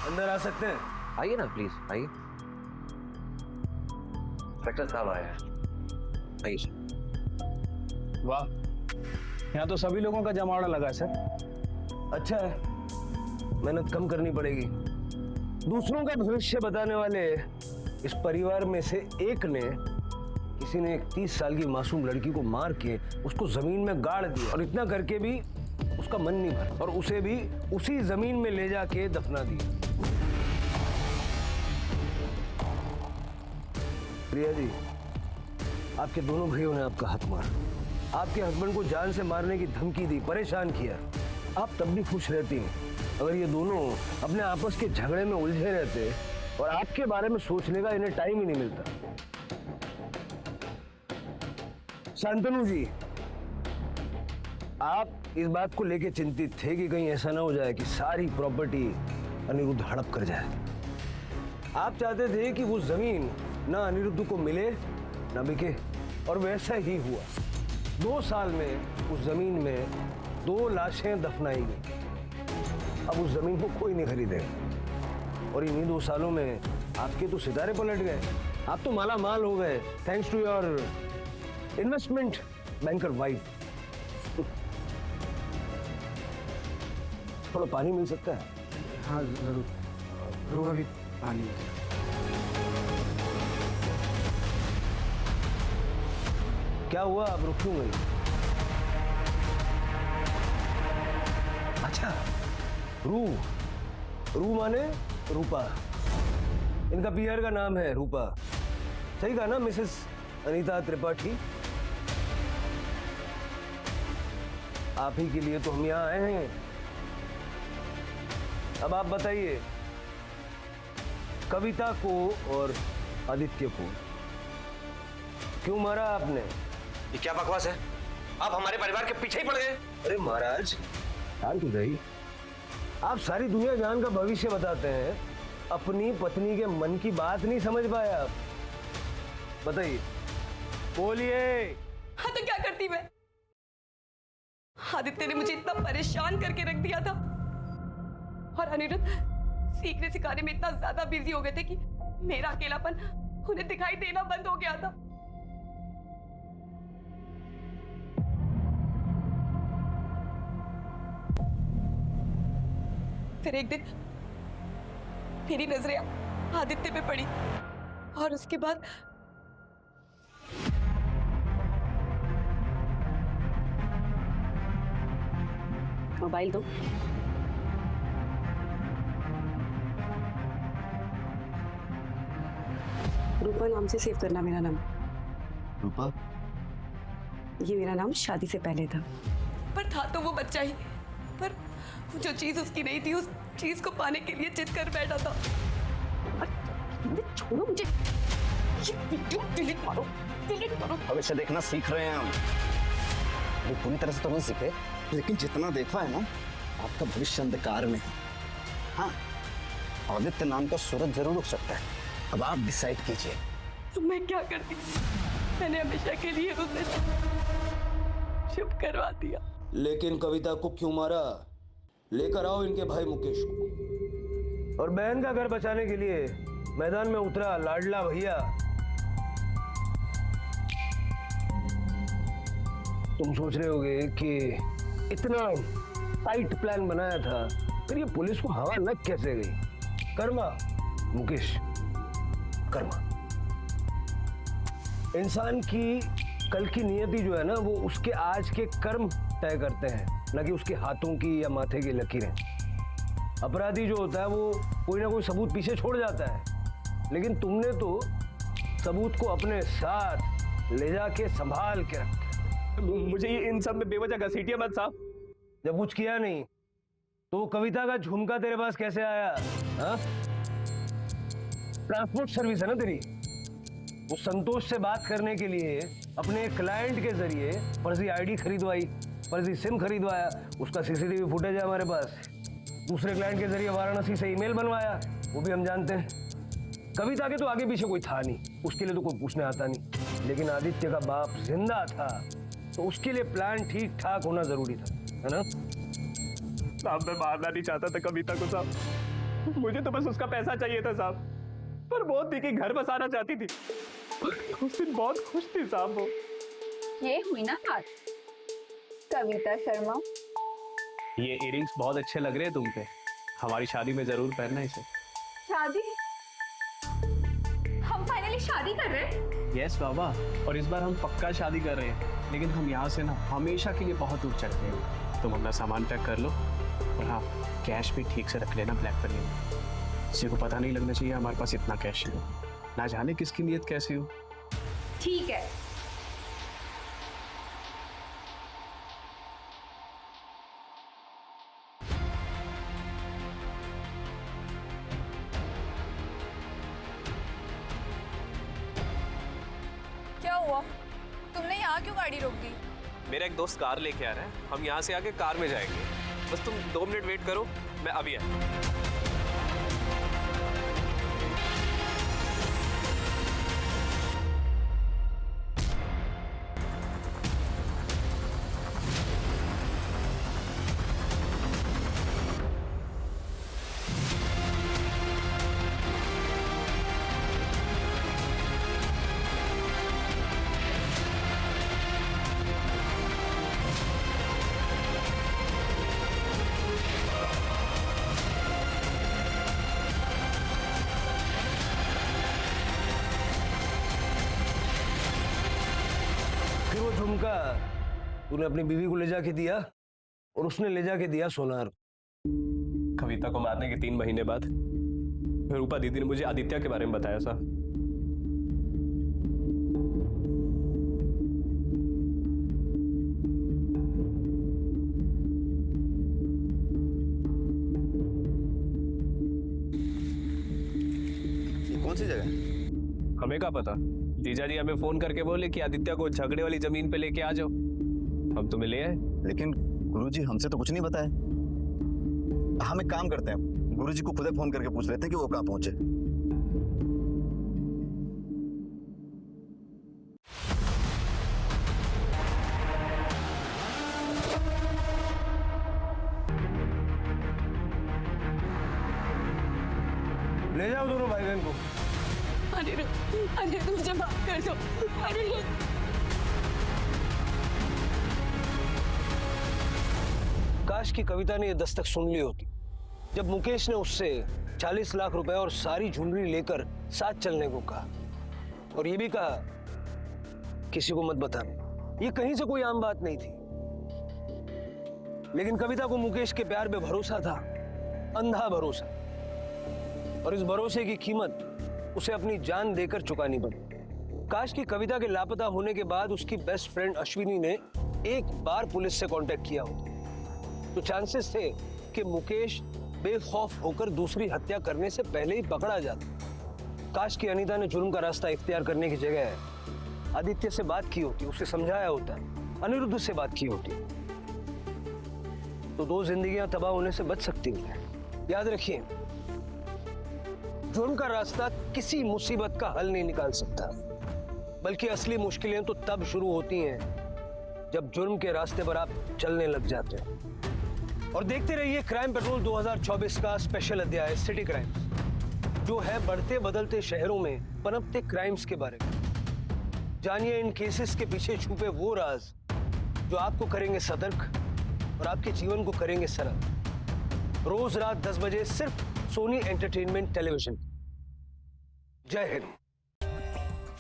अंदर आ सकते हैं? आइए ना प्लीज, आइए। इंस्पेक्टर साहब आए हैं, आइए। वाह, यहाँ तो सभी लोगों का जमावड़ा लगा सर। अच्छा है, मेहनत कम करनी पड़ेगी। दूसरों का भविष्य बताने वाले इस परिवार में से एक ने, किसी ने 30 साल की मासूम लड़की को मार के उसको जमीन में गाड़ दिया, और इतना करके भी उसका मन नहीं भरा, और उसे भी उसी जमीन में ले जाके दफना दिया। प्रिया जी, आपके दोनों भाइयों ने आपका हाथ मारा, आपके हस्बैंड को जान से मारने की धमकी दी, परेशान किया। आप तब भी खुश रहती अगर ये दोनों अपने आपस के झगड़े में उलझे रहते और आपके बारे में सोचने का इन्हें टाइम ही नहीं मिलता। शांतनु जी, आप इस बात को लेकर चिंतित थे कि कहीं ऐसा ना हो जाए कि सारी प्रॉपर्टी अनिरुद्ध हड़प कर जाए। आप चाहते थे कि वो जमीन ना अनिरुद्ध को मिले ना बिके, और वैसा ही हुआ। 2 साल में उस जमीन में 2 लाशें दफनाई गई। अब उस जमीन को कोई नहीं खरीदेगा, और इन्हीं 2 सालों में आपके तो सितारे पलट गए। आप तो माला माल हो गए, thanks to your investment banker wife. थोड़ा पानी मिल सकता है? हाँ जरूर, रुको अभी पानी। क्या हुआ, आप रुक क्यों गई? अच्छा, रू माने रूपा। इनका पीआर का नाम है रूपा। सही कहा ना मिसेस अनीता त्रिपाठी, आप ही के लिए तो हम यहाँ आए हैं। अब आप बताइए, कविता को और आदित्य को क्यों मारा आपने? ये क्या बकवास है? आप हमारे परिवार के पीछे ही पड़ गए। अरे महाराज, शांत हो जाइए। आप सारी दुनिया जान का भविष्य बताते हैं, अपनी पत्नी के मन की बात नहीं समझ पाए आप। बताइए, बोलिए। हाँ तो क्या करती मैं? आदित्य ने मुझे इतना परेशान करके रख दिया था, और अनिरुद्ध सीखने सिखाने में इतना ज्यादा बिजी हो गए थे कि मेरा अकेलापन उन्हें दिखाई देना बंद हो गया था। फिर एक दिन मेरी नजरें आदित्य पे पड़ी, और उसके बाद मोबाइल दो। रूपा नाम से सेव करना मेरा नाम। रूपा? ये मेरा नाम शादी से पहले था। पर था तो वो बच्चा ही, पर जो चीज उसकी नहीं थी, उस चीज को पाने के लिए जिद कर बैठा था। छोड़ो मुझे, ये वीडियो डिलीट मारो, डिलीट करो। भविष्य देखना सीख रहे हैं हम। वो पूरी तरह से तो नहीं सीखे, लेकिन जितना देखा है ना, आपका भविष्य अंधकार में है। हाँ, आदित्य नाम का सूरज जरूर उग सकता है। अब आप डिसाइड कीजिए। तो मैं क्या करती? मैंने हमेशा के लिए उसे चुप करवा दिया। लेकिन कविता को क्यों मारा? लेकर आओ इनके भाई मुकेश को। और बहन का घर बचाने के लिए मैदान में उतरा लाडला भैया। तुम सोच रहे होगे कि इतना टाइट प्लान बनाया था, फिर ये पुलिस को हवा लग कैसे गई? कर्मा मुकेश, कर्मा। इंसान की कल की नियति जो है ना, वो उसके आज के कर्म तय करते हैं, न कि उसके हाथों की या माथे की लकीरें। अपराधी जो होता है वो कोई ना कोई सबूत पीछे छोड़ जाता है, लेकिन तुमने तो सबूत को अपने साथ ले जाके संभाल के रखा। मुझे ये इन सब में बेवजह घसीटिए मत साहब। जब कुछ किया नहीं तो कविता का झुमका तेरे पास कैसे आया? हाँ, ट्रांसपोर्ट सर्विस है ना तेरी। वो संतोष से बात करने के लिए अपने क्लाइंट के जरिए फर्जी आईडी खरीदवाई, फर्जी सिम खरीदवाया, उसका सीसीटीवी फुटेज है हमारे पास। दूसरे क्लाइंट के जरिए वाराणसी से ईमेल बनवाया, वो भी हम जानते हैं। कविता के तो आगे पीछे कोई था नहीं, उसके लिए तो कोई पूछने आता नहीं, लेकिन आदित्य का बाप जिंदा था तो उसके लिए प्लान ठीक ठाक होना जरूरी था, है ना? साहब, मैं मारना नहीं चाहता था कविता को साहब, मुझे तो बस उसका पैसा चाहिए था साहब। पर बहुत थी कि घर बसाना चाहती थी, उस दिन बहुत खुश थी साहब वो। ये हुई ना बात। कविता शर्मा, ये इयरिंग्स बहुत अच्छे लग रहे हैं तुम पे, हमारी शादी में जरूर पहनना इसे। शादी? हम फाइनली शादी कर रहे हैं? यस बाबा, और इस बार हम पक्का शादी कर रहे हैं, लेकिन हम यहाँ से ना हमेशा के लिए बहुत दूर चलते हैं। तुम अपना सामान पैक कर लो, और हाँ, कैश भी ठीक से रख लेना ब्लैक मनी में। किसी को पता नहीं लगना चाहिए हमारे पास इतना कैश है, ना जाने किसकी नीयत कैसी हो। ठीक है। क्या हुआ? तुमने यहाँ क्यों गाड़ी रोक दी? मेरा एक दोस्त कार लेके आ रहा है, हम यहाँ से आके कार में जाएंगे। बस तुम 2 मिनट वेट करो, मैं अभी आया। झुमका तूने अपनी बीवी को ले जाके दिया, और उसने ले जाके दिया सोनार। कविता को मारने के 3 महीने बाद रूपा दीदी ने मुझे आदित्य के बारे में बताया साहब। कौन सी जगह? हमें क्या पता, जीजा जी हमें फोन करके बोले कि आदित्य को झगड़े वाली जमीन पे लेके आ जाओ, हम तुम्हें ले आए। लेकिन गुरुजी हमसे तो कुछ नहीं बताया। हम एक काम करते हैं, गुरुजी को खुद फोन करके पूछ लेते हैं कि वो कहाँ पहुंचे। ले जाओ दोनों भाई बहन को। अरे मुझे माफ कर दो। अरे काश की कविता ने ये दस्तक सुन ली होती जब मुकेश ने उससे 40 लाख रुपए और सारी ज्वेलरी लेकर साथ चलने को कहा, और ये भी कहा किसी को मत बताना। ये कहीं से कोई आम बात नहीं थी, लेकिन कविता को मुकेश के प्यार पे भरोसा था, अंधा भरोसा, और इस भरोसे की कीमत उसे अपनी जान देकर चुकानी पड़ी। काश की कविता के लापता होने के बाद उसकी बेस्ट फ्रेंड अश्विनी ने एक बार पुलिस से कांटेक्ट किया होता, तो चांसेस थे कि मुकेश बेखौफ होकर दूसरी हत्या करने से पहले ही पकड़ा जाता। काश की अनीता ने जुर्म का रास्ता इख्तियार करने की जगह आदित्य से बात की होती, उसे समझाया होता, अनिरुद्ध से बात की होती, तो 2 जिंदगियां तबाह होने से बच सकती हैं। याद रखिए, जुर्म का रास्ता किसी मुसीबत का हल नहीं निकाल सकता, बल्कि असली मुश्किलें तो तब शुरू होती हैं जब जुर्म के रास्ते पर आप चलने लग जाते हैं। और देखते रहिए क्राइम पेट्रोल 2024 का स्पेशल अध्याय सिटी क्राइम, जो है बढ़ते बदलते शहरों में पनपते क्राइम्स के बारे में। जानिए इन केसेस के पीछे छुपे वो राज जो आपको करेंगे सतर्क और आपके जीवन को करेंगे सरल। रोज रात 10 बजे सिर्फ सोनी एंटरटेनमेंट टेलीविजन। जय Hind.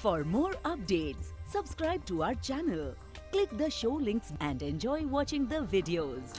For more updates, subscribe to our channel, click the show links and enjoy watching the videos.